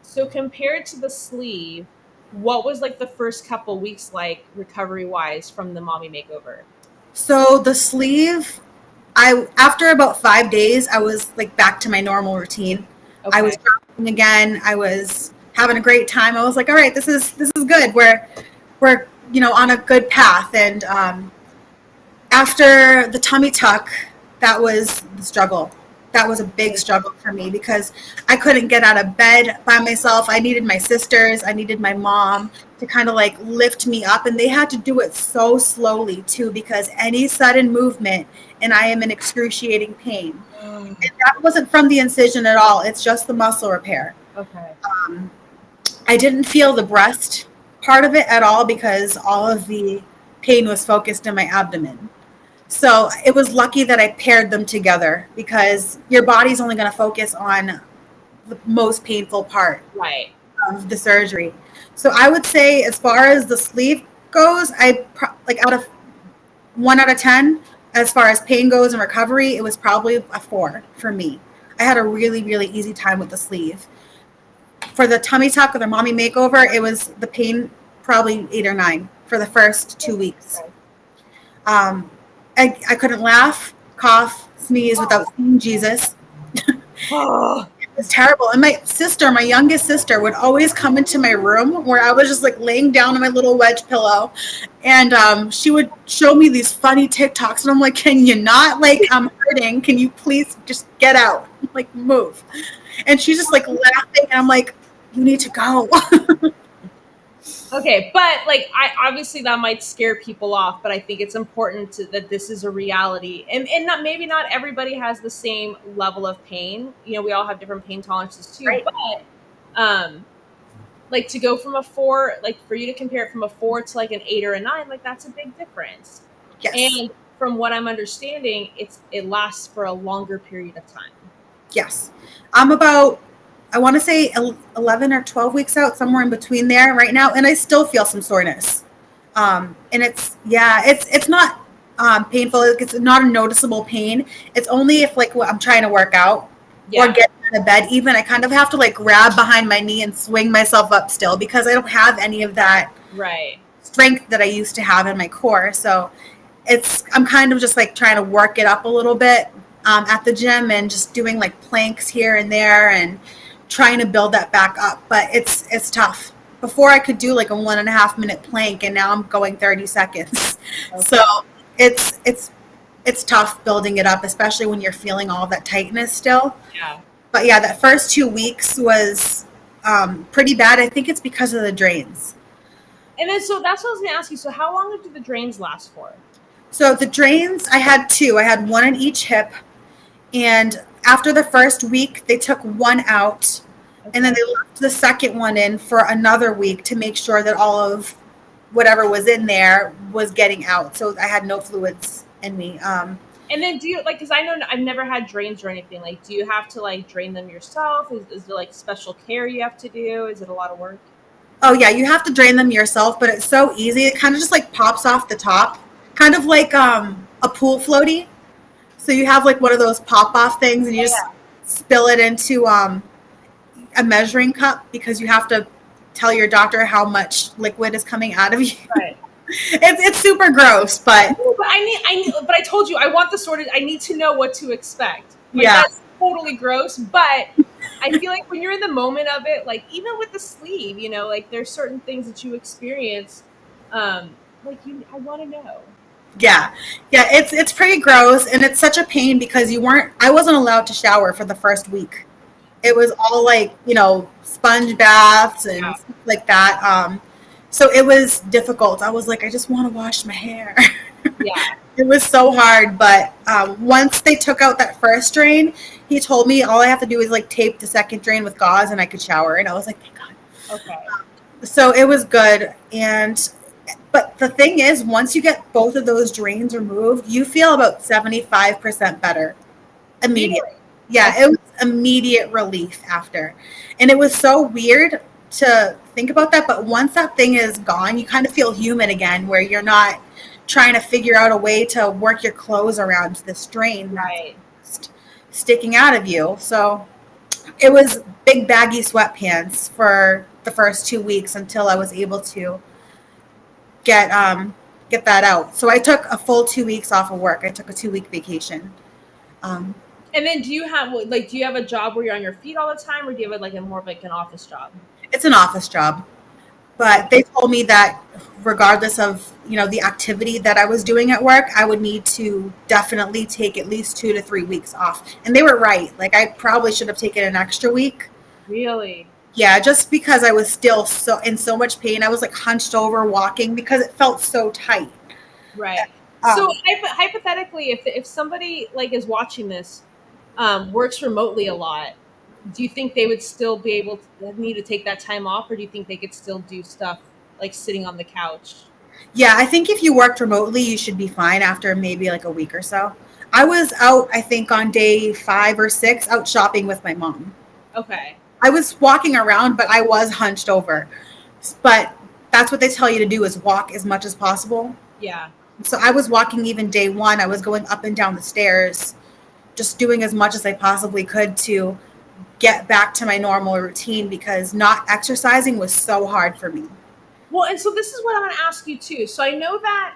so compared to the sleeve, what was like the first couple weeks like recovery wise from the Mommy Makeover? So the sleeve, after about 5 days, I was like back to my normal routine. Okay. I was traveling again. I was having a great time. I was like, all right, this is good. We're on a good path. And after the tummy tuck, that was the struggle. That was a big struggle for me because I couldn't get out of bed by myself. I needed my sisters. I needed my mom to kind of like lift me up. And they had to do it so slowly too, because any sudden movement and I am in excruciating pain. And that wasn't from the incision at all. It's just the muscle repair. Okay. I didn't feel the breast part of it at all because all of the pain was focused in my abdomen. So it was lucky that I paired them together because your body's only going to focus on the most painful part of the surgery. So I would say as far as the sleeve goes, out of 1 out of 10, as far as pain goes and recovery, it was probably a 4 for me. I had a really, really easy time with the sleeve. For the tummy tuck or the Mommy Makeover, it was the pain probably 8 or 9 for the first 2 weeks. I couldn't laugh, cough, sneeze without seeing Jesus. It was terrible. And my youngest sister, would always come into my room where I was just like laying down on my little wedge pillow. And she would show me these funny TikToks. And I'm like, can you not? Like, I'm hurting. Can you please just get out? Like, move. And she's just like laughing. And I'm like, you need to go. Okay, but like obviously that might scare people off, but I think it's important that this is a reality, and maybe not everybody has the same level of pain. We all have different pain tolerances too. Right. But like to go from a 4, like for you to compare it from a 4 to like an 8 or a 9, like that's a big difference. Yes. And from what I'm understanding, it lasts for a longer period of time. Yes, I'm about, I want to say 11 or 12 weeks out, somewhere in between there right now. And I still feel some soreness. And it's not painful. It's not a noticeable pain. It's only if like I'm trying to work out or get out of bed. Even I kind of have to like grab behind my knee and swing myself up still because I don't have any of that strength that I used to have in my core. So I'm kind of just like trying to work it up a little bit at the gym and just doing like planks here and there and trying to build that back up, but it's tough. Before I could do like a 1.5 minute plank, and now I'm going 30 seconds. Okay. So it's tough building it up, especially when you're feeling all that tightness still. Yeah. But yeah, that first 2 weeks was pretty bad. I think it's because of the drains. And then, so that's what I was going to ask you. So how long did the drains last for? So the drains, I had 2. I had 1 in each hip, and after the first week, they took 1 out, and then they left the second one in for another week to make sure that all of whatever was in there was getting out. So I had no fluids in me. And then do you, like, because I know I've never had drains or anything, like, do you have to, like, drain them yourself? Is there, like, special care you have to do? Is it a lot of work? Oh, yeah, you have to drain them yourself, but it's so easy. It kind of just, like, pops off the top, kind of like a pool floaty. So you have like one of those pop-off things and you just spill it into a measuring cup because you have to tell your doctor how much liquid is coming out of you. Right. It's super gross, but But but I told you, I want the sort of, I need to know what to expect. Like, yeah. that's totally gross, but I feel like when you're in the moment of it, like, even with the sleeve, you know, like, there's certain things that you experience, like, I want to know. Yeah. Yeah, it's pretty gross, and it's such a pain because I wasn't allowed to shower for the first week. It was all like, sponge baths Yeah. and stuff like that. So it was difficult. I was like, I just want to wash my hair. Yeah. It was so hard, but once they took out that first drain, he told me all I have to do is like tape the second drain with gauze and I could shower. And I was like, thank God. Okay. So it was good. But the thing is, once you get both of those drains removed, you feel about 75% better immediately. Really? Yeah, Okay. it was immediate relief after. And it was so weird to think about that, but once that thing is gone, you kind of feel human again, where you're not trying to figure out a way to work your clothes around this drain Right. that's sticking out of you. So it was big baggy sweatpants for the first 2 weeks until I was able to get that out. So I took a full 2 weeks off of work. I took a 2 week vacation. Um, And then do you have a job where you're on your feet all the time, or do you have like a more of like an office job? it's an office job, but they told me that regardless of the activity that I was doing at work, I would need to definitely take at least 2 to 3 weeks off. And they were right. Like I probably should have taken an extra week. Really? Yeah, just because I was still so much pain. I was like hunched over walking because it felt so tight. Right. So Um, hypothetically, if somebody like is watching this, works remotely a lot, do you think they would still be able to need to take that time off, or do you think they could still do stuff like sitting on the couch? yeah, I think if you worked remotely, you should be fine after maybe like a week or so. I was out, I think, on day 5 or 6, out shopping with my mom. Okay. I was walking around, but I was hunched over. But that's what they tell you to do is walk as much as possible. Yeah. So I was walking even day one. I was going up and down the stairs, just doing as much as I possibly could to get back to my normal routine because not exercising was so hard for me. Well, and so this is what I'm going to ask you too. So I know that,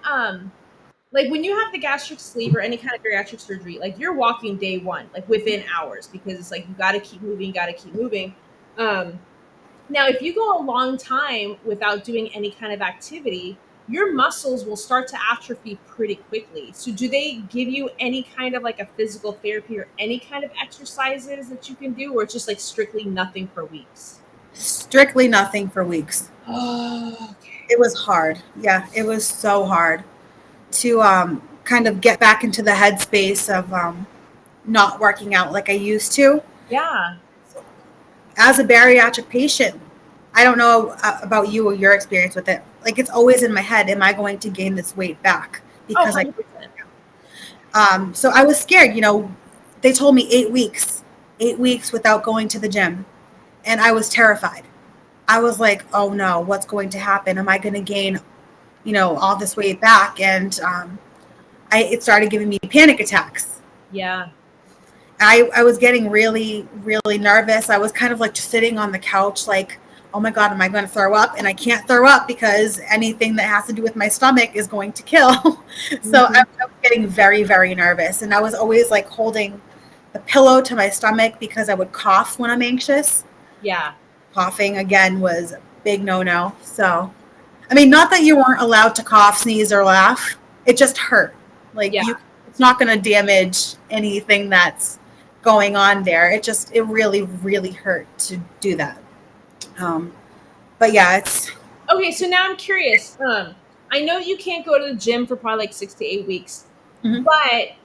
like when you have the gastric sleeve or any kind of bariatric surgery, like you're walking day one, like within hours, because it's like you got to keep moving, got to keep moving. Um, Now, if you go a long time without doing any kind of activity, your muscles will start to atrophy pretty quickly. So, do they give you any kind of like a physical therapy or any kind of exercises that you can do, or it's just like strictly nothing for weeks? Strictly nothing for weeks. Oh, okay. It was hard. Yeah, it was so hard to kind of get back into the headspace of not working out like I used to. Yeah. As a bariatric patient, I don't know about you or your experience with it. Like it's always in my head, am I going to gain this weight back? Oh, Because 100%. so I was scared. They told me 8 weeks, 8 weeks without going to the gym, and I was terrified. I was like, oh no, what's going to happen? Am I going to gain, all this weight back? And it started giving me panic attacks. Yeah. I was getting really, really nervous. I was kind of like just sitting on the couch, like, oh my God, am I going to throw up? And I can't throw up because anything that has to do with my stomach is going to kill. So Hmm. I was getting very, very nervous. And I was always like holding the pillow to my stomach because I would cough when I'm anxious. Yeah. Coughing again was a big no-no. So, I mean, not that you weren't allowed to cough, sneeze, or laugh. It just hurt. Like Yeah. it's not going to damage anything that's going on there. It really, really hurt to do that. Um, but yeah, it's Okay, so now I'm curious. I know you can't go to the gym for probably like 6 to 8 weeks, mhm. but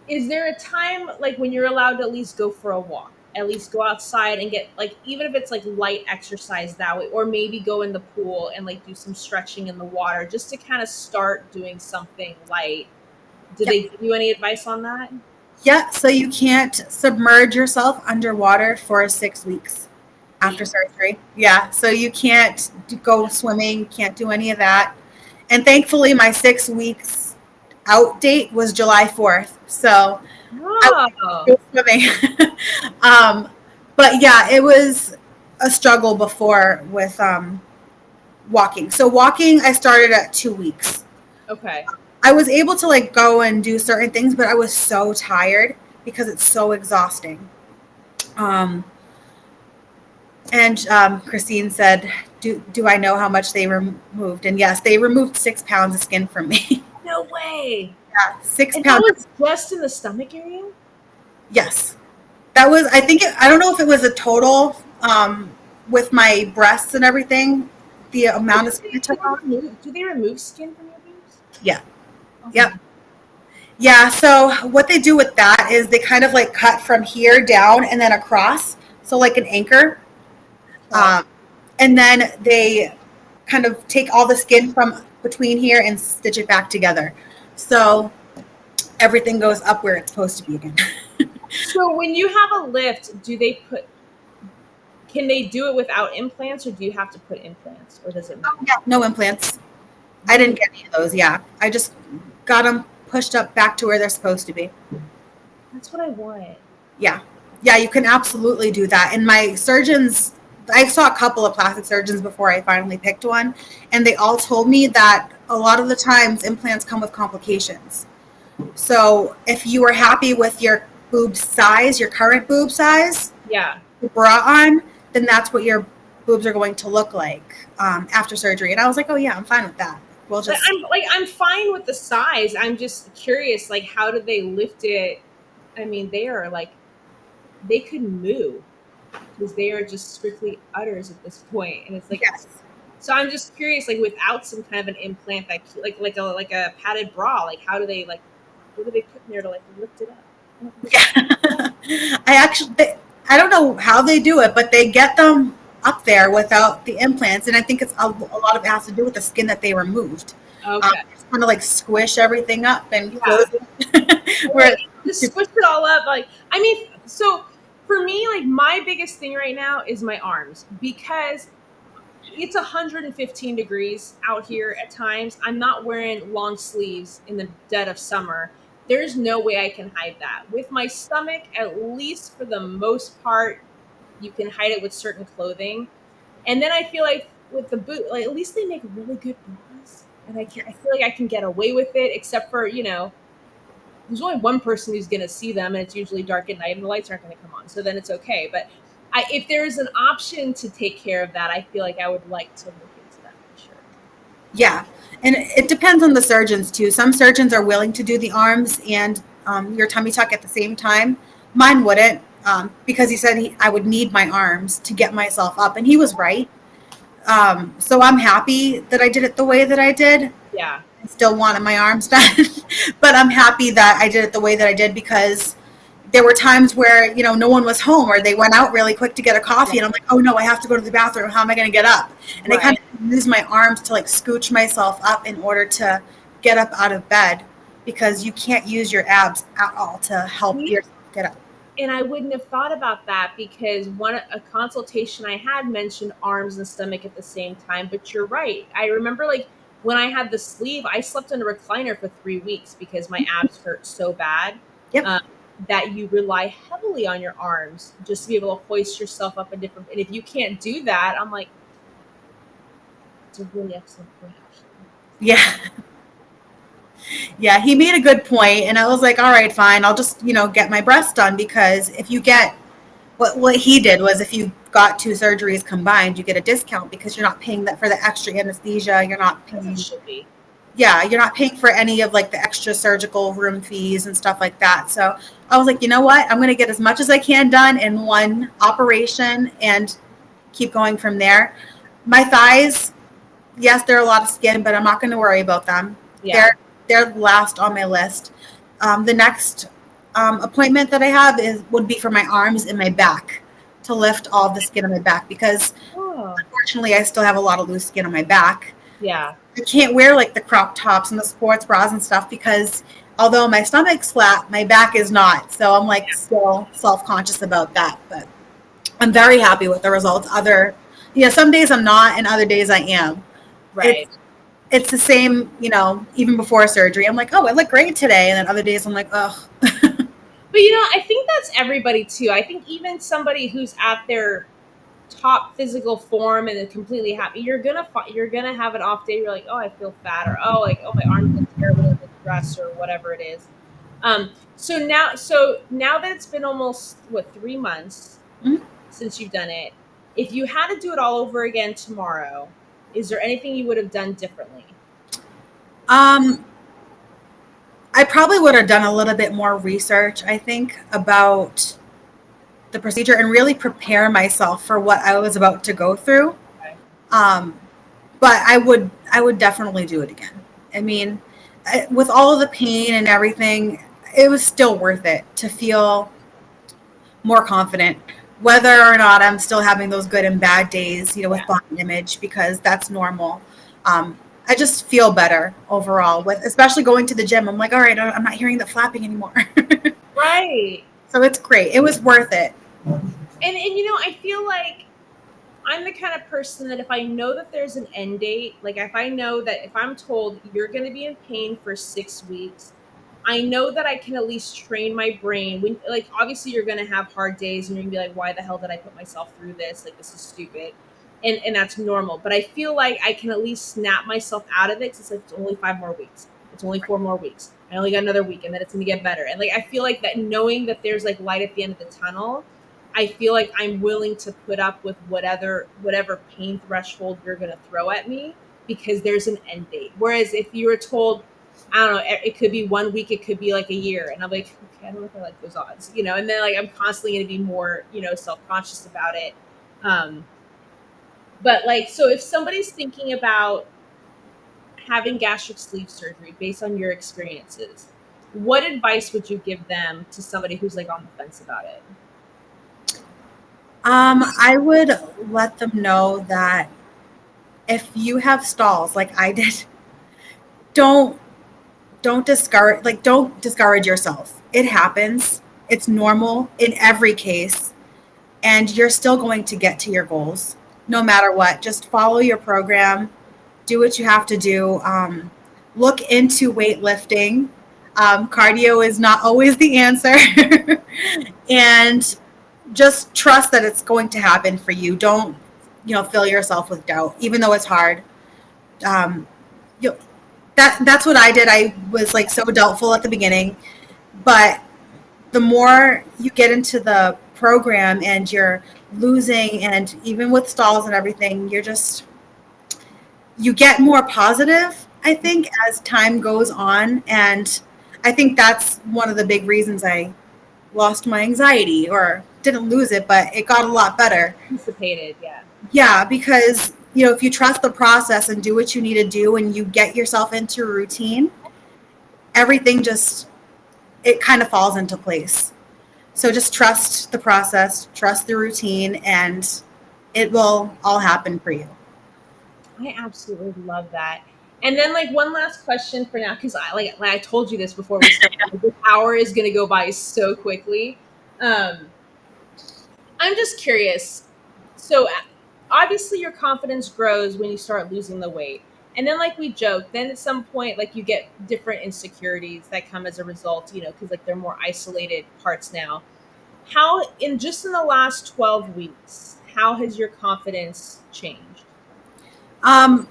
is there a time like when you're allowed to at least go for a walk, at least go outside and get like, even if it's like light exercise that way, or maybe go in the pool and like do some stretching in the water just to kind of start doing something light? Did Yeah, they give you any advice on that? yeah. So you can't submerge yourself underwater for 6 weeks after Damn. surgery. Yeah, so you can't go swimming, can't do any of that. And thankfully, my 6 weeks out date was July 4th. So I was Oh, able to go swimming. um, but yeah, it was. a struggle before with walking. So walking, I started at 2 weeks. Okay. I was able to like go and do certain things, but I was so tired because it's so exhausting. Um, and Christine said, "Do I know how much they removed?" And yes, they removed 6 pounds of skin from me. No way. Yeah, six And that pounds. was just in the stomach area? Yes, that was. I think I don't know if it was a total with my breasts and everything. The amount of skin I took off. Do they remove skin from your boobs? Yeah. Oh, Yep. Yeah, so what they do with that is they kind of like cut from here down and then across, so like an anchor. okay. And then they kind of take all the skin from between here and stitch it back together. So everything goes up where it's supposed to be again. So when you have a lift, can they do it without implants, or do you have to put implants, or does it matter? Yeah, no implants. I didn't get any of those. Yeah, I just got them pushed up back to where they're supposed to be. That's what I want. Yeah. Yeah, you can absolutely do that. And my surgeons, I saw a couple of plastic surgeons before I finally picked one, and they all told me that a lot of the times implants come with complications. So if you were happy with your boob size, your current boob size, Yeah. the bra on, then that's what your boobs are going to look like after surgery. And I was like, oh yeah, I'm fine with that. We'll But just I'm fine with the size. I'm just curious, like, how do they lift it? I mean, they could move because they are just strictly udders at this point, and it's like, yes. so I'm just curious, like, without some kind of an implant that like a padded bra, like, how do they like, what do they put in there to like lift it up? Yeah. I don't know how they do it, but they get them up there without the implants, and I think it's a lot of it has to do with the skin that they removed. Okay. It's kind of like squish everything up and Yeah. close it. Where Just squish it all up. Like, I mean, so for me, like, my biggest thing right now is my arms, because it's 115 degrees out here at times. I'm not wearing long sleeves in the dead of summer. There's no way I can hide that. With my stomach, at least for the most part, you can hide it with certain clothing. And then I feel like with the boot, like, at least they make really good bras. And I feel like I can get away with it, except for, there's only one person who's going to see them, and it's usually dark at night and the lights aren't going to come on. So then it's okay. But if there's an option to take care of that, I feel like I would like to look into that for sure. yeah, and it depends on the surgeons too. Some surgeons are willing to do the arms and your tummy tuck at the same time. Mine wouldn't because he said I would need my arms to get myself up, and he was right. So I'm happy that I did it the way that I did. Yeah. I still wanted my arms done, but I'm happy that I did it the way that I did because there were times where, no one was home or they went out really quick to get a coffee. And I'm like, oh no, I have to go to the bathroom. How am I going to get up? And I kind of use my arms to like scooch myself up in order to get up out of bed because you can't use your abs at all to help yourself get up. And I wouldn't have thought about that because a consultation I had mentioned arms and stomach at the same time, but you're right. I remember like when I had the sleeve, I slept in a recliner for 3 weeks because my abs hurt so bad. Yep. That you rely heavily on your arms just to be able to hoist yourself up and if you can't do that, I'm like, it's a really excellent point, actually. Yeah. Yeah, he made a good point, and I was like, all right, fine, I'll just, get my breasts done because if you get what he did was if you got 2 surgeries combined, you get a discount because you're not paying that for the extra anesthesia. You're not paying. It should be. Yeah, you're not paying for any of like the extra surgical room fees and stuff like that. So I was like, you know what? I'm going to get as much as I can done in one operation and keep going from there. My thighs, yes, they're a lot of skin, but I'm not going to worry about them. Yeah. They're last on my list. The next appointment that I have would be for my arms and my back to lift all the skin on my back because unfortunately I still have a lot of loose skin on my back. Yeah. I can't wear like the crop tops and the sports bras and stuff because although my stomach's flat, my back is not. So I'm like still self-conscious about that. But I'm very happy with the results. Some days I'm not and other days I am. Right. It's the same, even before surgery. I'm like, oh, I look great today. And then other days I'm like, ugh. But I think that's everybody too. I think even somebody who's at their top physical form and completely happy, you're gonna have an off day. You're like, oh, I feel fat, or oh, like, oh, my arms look terrible in this dress, or whatever it is. So now that it's been almost 3 months Mhm. since you've done it, if you had to do it all over again tomorrow, is there anything you would have done differently? Um, I probably would have done a little bit more research, I think, about the procedure and really prepare myself for what I was about to go through. Okay. Um, but I would definitely do it again. I mean, with all of the pain and everything, it was still worth it to feel more confident, whether or not I'm still having those good and bad days, Yeah. with body image, because that's normal. I just feel better overall with, especially going to the gym. I'm like, all right, I'm not hearing the flapping anymore. Right. So it's great. It was worth it. And I feel like I'm the kind of person that if I know that there's an end date, like if I know that if I'm told you're going to be in pain for 6 weeks, I know that I can at least train my brain. When, like, obviously you're going to have hard days and you're going to be like, why the hell did I put myself through this? Like, this is stupid. And that's normal. But I feel like I can at least snap myself out of it. 'Cause it's like, it's only 5 more weeks. It's only 4 more weeks. I only got another week and then it's going to get better. And like, I feel like that knowing that there's like light at the end of the tunnel, I feel like I'm willing to put up with whatever pain threshold you're going to throw at me because there's an end date. Whereas if you were told, I don't know, it could be 1 week, it could be like a year, and I'm like, okay, I don't know if I like those odds, and then like I'm constantly going to be more, self-conscious about it. But like, so if somebody's thinking about having gastric sleeve surgery based on your experiences, what advice would you give them to somebody who's like on the fence about it? I would let them know that if you have stalls like I did, don't don't discourage yourself. It happens. It's normal in every case, and you're still going to get to your goals no matter what. Just follow your program, do what you have to do. Look into weightlifting. Cardio is not always the answer. And just trust that it's going to happen for you. Don't, fill yourself with doubt, even though it's hard. Um, you, that's what I did. I was like so doubtful at the beginning, but the more you get into the program and you're losing, and even with stalls and everything, you get more positive, I think, as time goes on. And I think that's one of the big reasons I lost my anxiety, or didn't lose it, but it got a lot better. Anticipated, yeah. Yeah, because if you trust the process and do what you need to do and you get yourself into a routine, everything just, it kind of falls into place. So just trust the process, trust the routine, and it will all happen for you. I absolutely love that. And then, like, one last question for now, because like I told you this before we started. This hour is going to go by so quickly. Um, I'm just curious. So, obviously, your confidence grows when you start losing the weight, and then, like we joked, then at some point, like you get different insecurities that come as a result. Because like they're more isolated parts now. How in the last 12 weeks, how has your confidence changed? Um,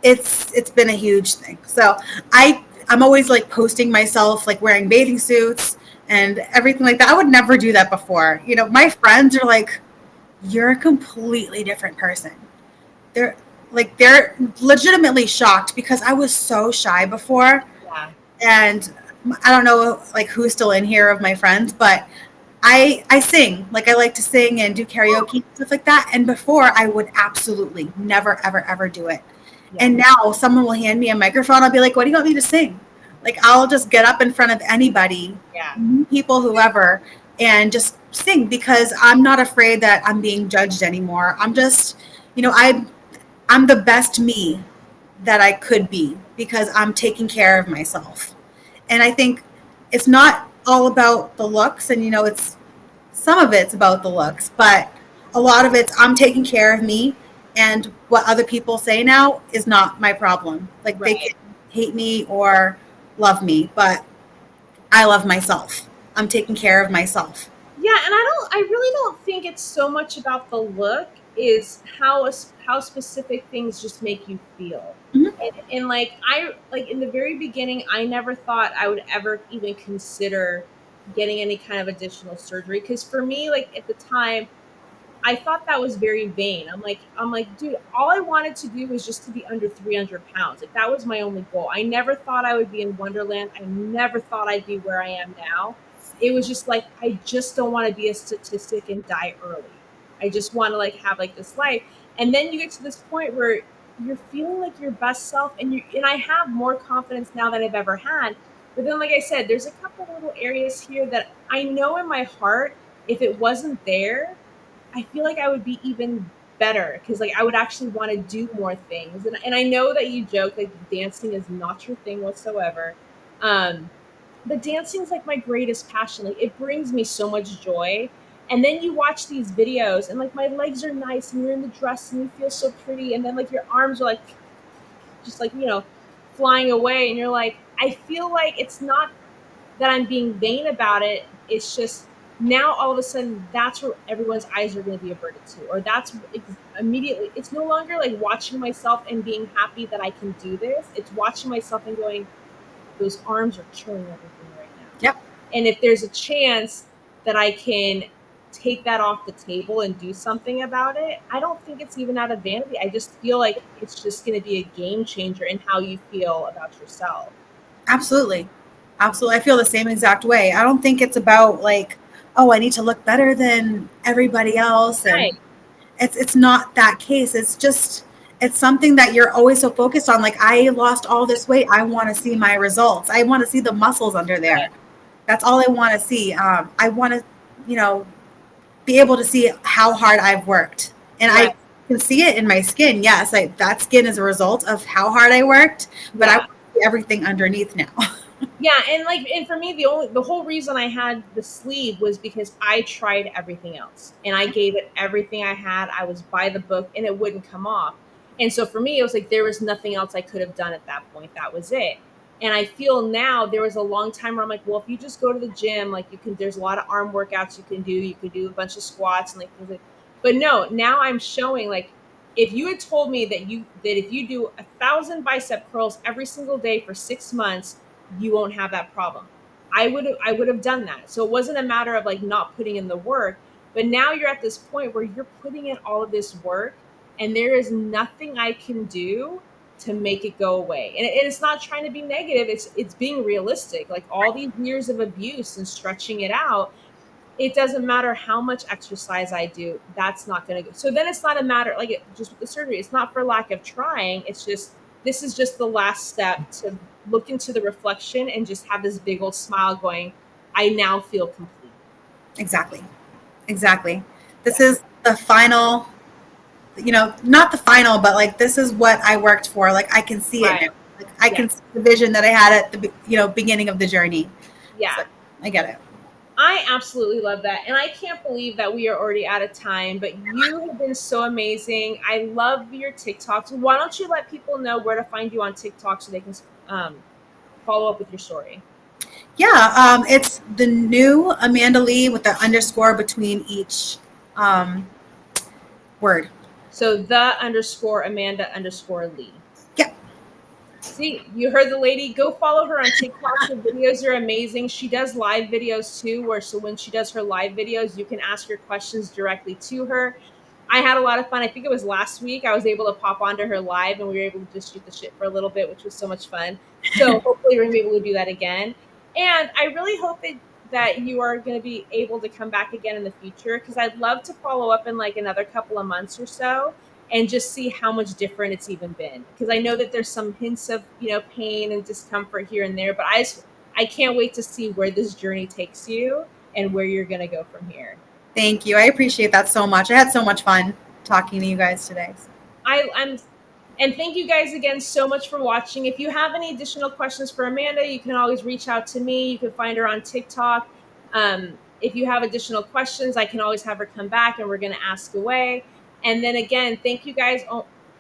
it's been a huge thing. So I'm always like posting myself like wearing bathing suits and everything like that. I would never do that before. My friends are like, "You're a completely different person." They're they're legitimately shocked because I was so shy before. Yeah. And I don't know like who's still in here of my friends, but I sing. Like I like to sing and do karaoke and stuff like that. And before I would absolutely never ever ever do it. Yeah. And now someone will hand me a microphone. I'll be like, "What do you want me to sing?" Like I'll just get up in front of anybody, Yeah. people, whoever, and just sing because I'm not afraid that I'm being judged anymore. I'm just, I'm the best me that I could be because I'm taking care of myself. And I think it's not all about the looks, and it's some of it's about the looks, but a lot of it's I'm taking care of me, and what other people say now is not my problem. Like they Right. can hate me or love me, but I love myself. I'm taking care of myself. Yeah, Yeah, and I really don't think it's so much about the look, is how specific things just make you feel. Mhm. And like I like in the very beginning, I never thought I would ever even consider getting any kind of additional surgery, because for me, like at the time, I thought that was very vain. I'm like, dude, all I wanted to do was just to be under 300 pounds. Like that was my only goal. I never thought I would be in Wonderland. I never thought I'd be where I am now. It was just like, I just don't want to be a statistic and die early. I just want to like have like this life. And then you get to this point where you're feeling like your best self, and I have more confidence now than I've ever had. But then, like I said, there's a couple little areas here that I know in my heart, if it wasn't there, I feel like I would be even better, because like I would actually want to do more things. And I know that you joke like dancing is not your thing whatsoever. Um, but dancing is like my greatest passion. Like it brings me so much joy. And then you watch these videos and like my legs are nice and you're in the dress and you feel so pretty. And then like your arms are like just like, flying away. And you're like, I feel like it's not that I'm being vain about it. It's just now all of a sudden that's where everyone's eyes are going to be averted to, or that's immediately. It's no longer like watching myself and being happy that I can do this. It's watching myself and going, those arms are killing everything right now. Yep. And if there's a chance that I can take that off the table and do something about it, I don't think it's even out of vanity. I just feel like it's just going to be a game changer in how you feel about yourself. Absolutely. Absolutely. I feel the same exact way. I don't think it's about like, oh, I need to look better than everybody else. And Right. it's not that case. It's just it's something that you're always so focused on. Like I lost all this weight. I want to see my results. I want to see the muscles under there. Right. That's all I want to see. I want to, you know, be able to see how hard I've worked. And Right. I can see it in my skin. Yes, that skin is a result of how hard I worked, but I Yeah. want to see everything underneath now. Yeah, and for me, the whole reason I had the sleeve was because I tried everything else and I gave it everything I had. I was by the book and it wouldn't come off. And so for me, it was like there was nothing else I could have done at that point. That was it. And I feel now there was a long time where I'm like, well, if you just go to the gym, like there's a lot of arm workouts you can do. You could do a bunch of squats and like things like. But no, now I'm showing like, if you had told me that if you do 1,000 bicep curls every single day for 6 months, you won't have that problem. I would have done that. So it wasn't a matter of like not putting in the work, but now you're at this point where you're putting in all of this work and there is nothing I can do to make it go away. And it's not trying to be negative, it's being realistic. Like all these years of abuse and stretching it out, it doesn't matter how much exercise I do, that's not going to go. So then it's not a matter like just with the surgery, it's not for lack of trying. It's just, this is just the last step to look into the reflection and just have this big old smile going, I now feel complete. Exactly. Exactly. This Yeah. is the final, not the final, but like this is what I worked for. Like I can see it Right. now. Like I Yeah. can see the vision that I had at the beginning of the journey. Yeah. So I get it. I absolutely love that. And I can't believe that we are already out of time, but you have been so amazing. I love your TikToks. Why don't you let people know where to find you on TikTok so they can follow up with your story? Yeah, it's the new Amanda Lee with the underscore between each um, word. So the underscore Amanda underscore Lee. Yeah. See, you heard the lady. Go follow her on TikTok. Her videos are amazing. She does live videos too, where so when she does her live videos, you can ask your questions directly to her. I had a lot of fun. I think it was last week. I was able to pop onto her live and we were able to just shoot the shit for a little bit, which was so much fun. So hopefully we're gonna be able to do that again. And I really hope that you are going to be able to come back again in the future, because I'd love to follow up in like another couple of months or so and just see how much different it's even been, because I know that there's some hints of pain and discomfort here and there, but I can't wait to see where this journey takes you and where you're going to go from here. Thank you. I appreciate that so much. I had so much fun talking to you guys today. I'm And thank you guys again so much for watching. If you have any additional questions for Amanda, you can always reach out to me. You can find her on TikTok. If you have additional questions, I can always have her come back and we're going to ask away. And then again, thank you guys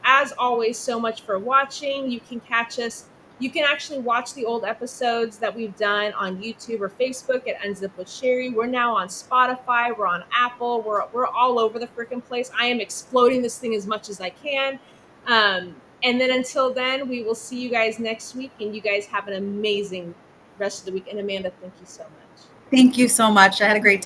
as always so much for watching. You can catch us You can actually watch the old episodes that we've done on YouTube or Facebook at Unzipped with Sherry. We're now on Spotify. We're on Apple. We're all over the freaking place. I am exploding this thing as much as I can. And then until then, we will see you guys next week. And you guys have an amazing rest of the week. And Amanda, thank you so much. Thank you so much. I had a great time.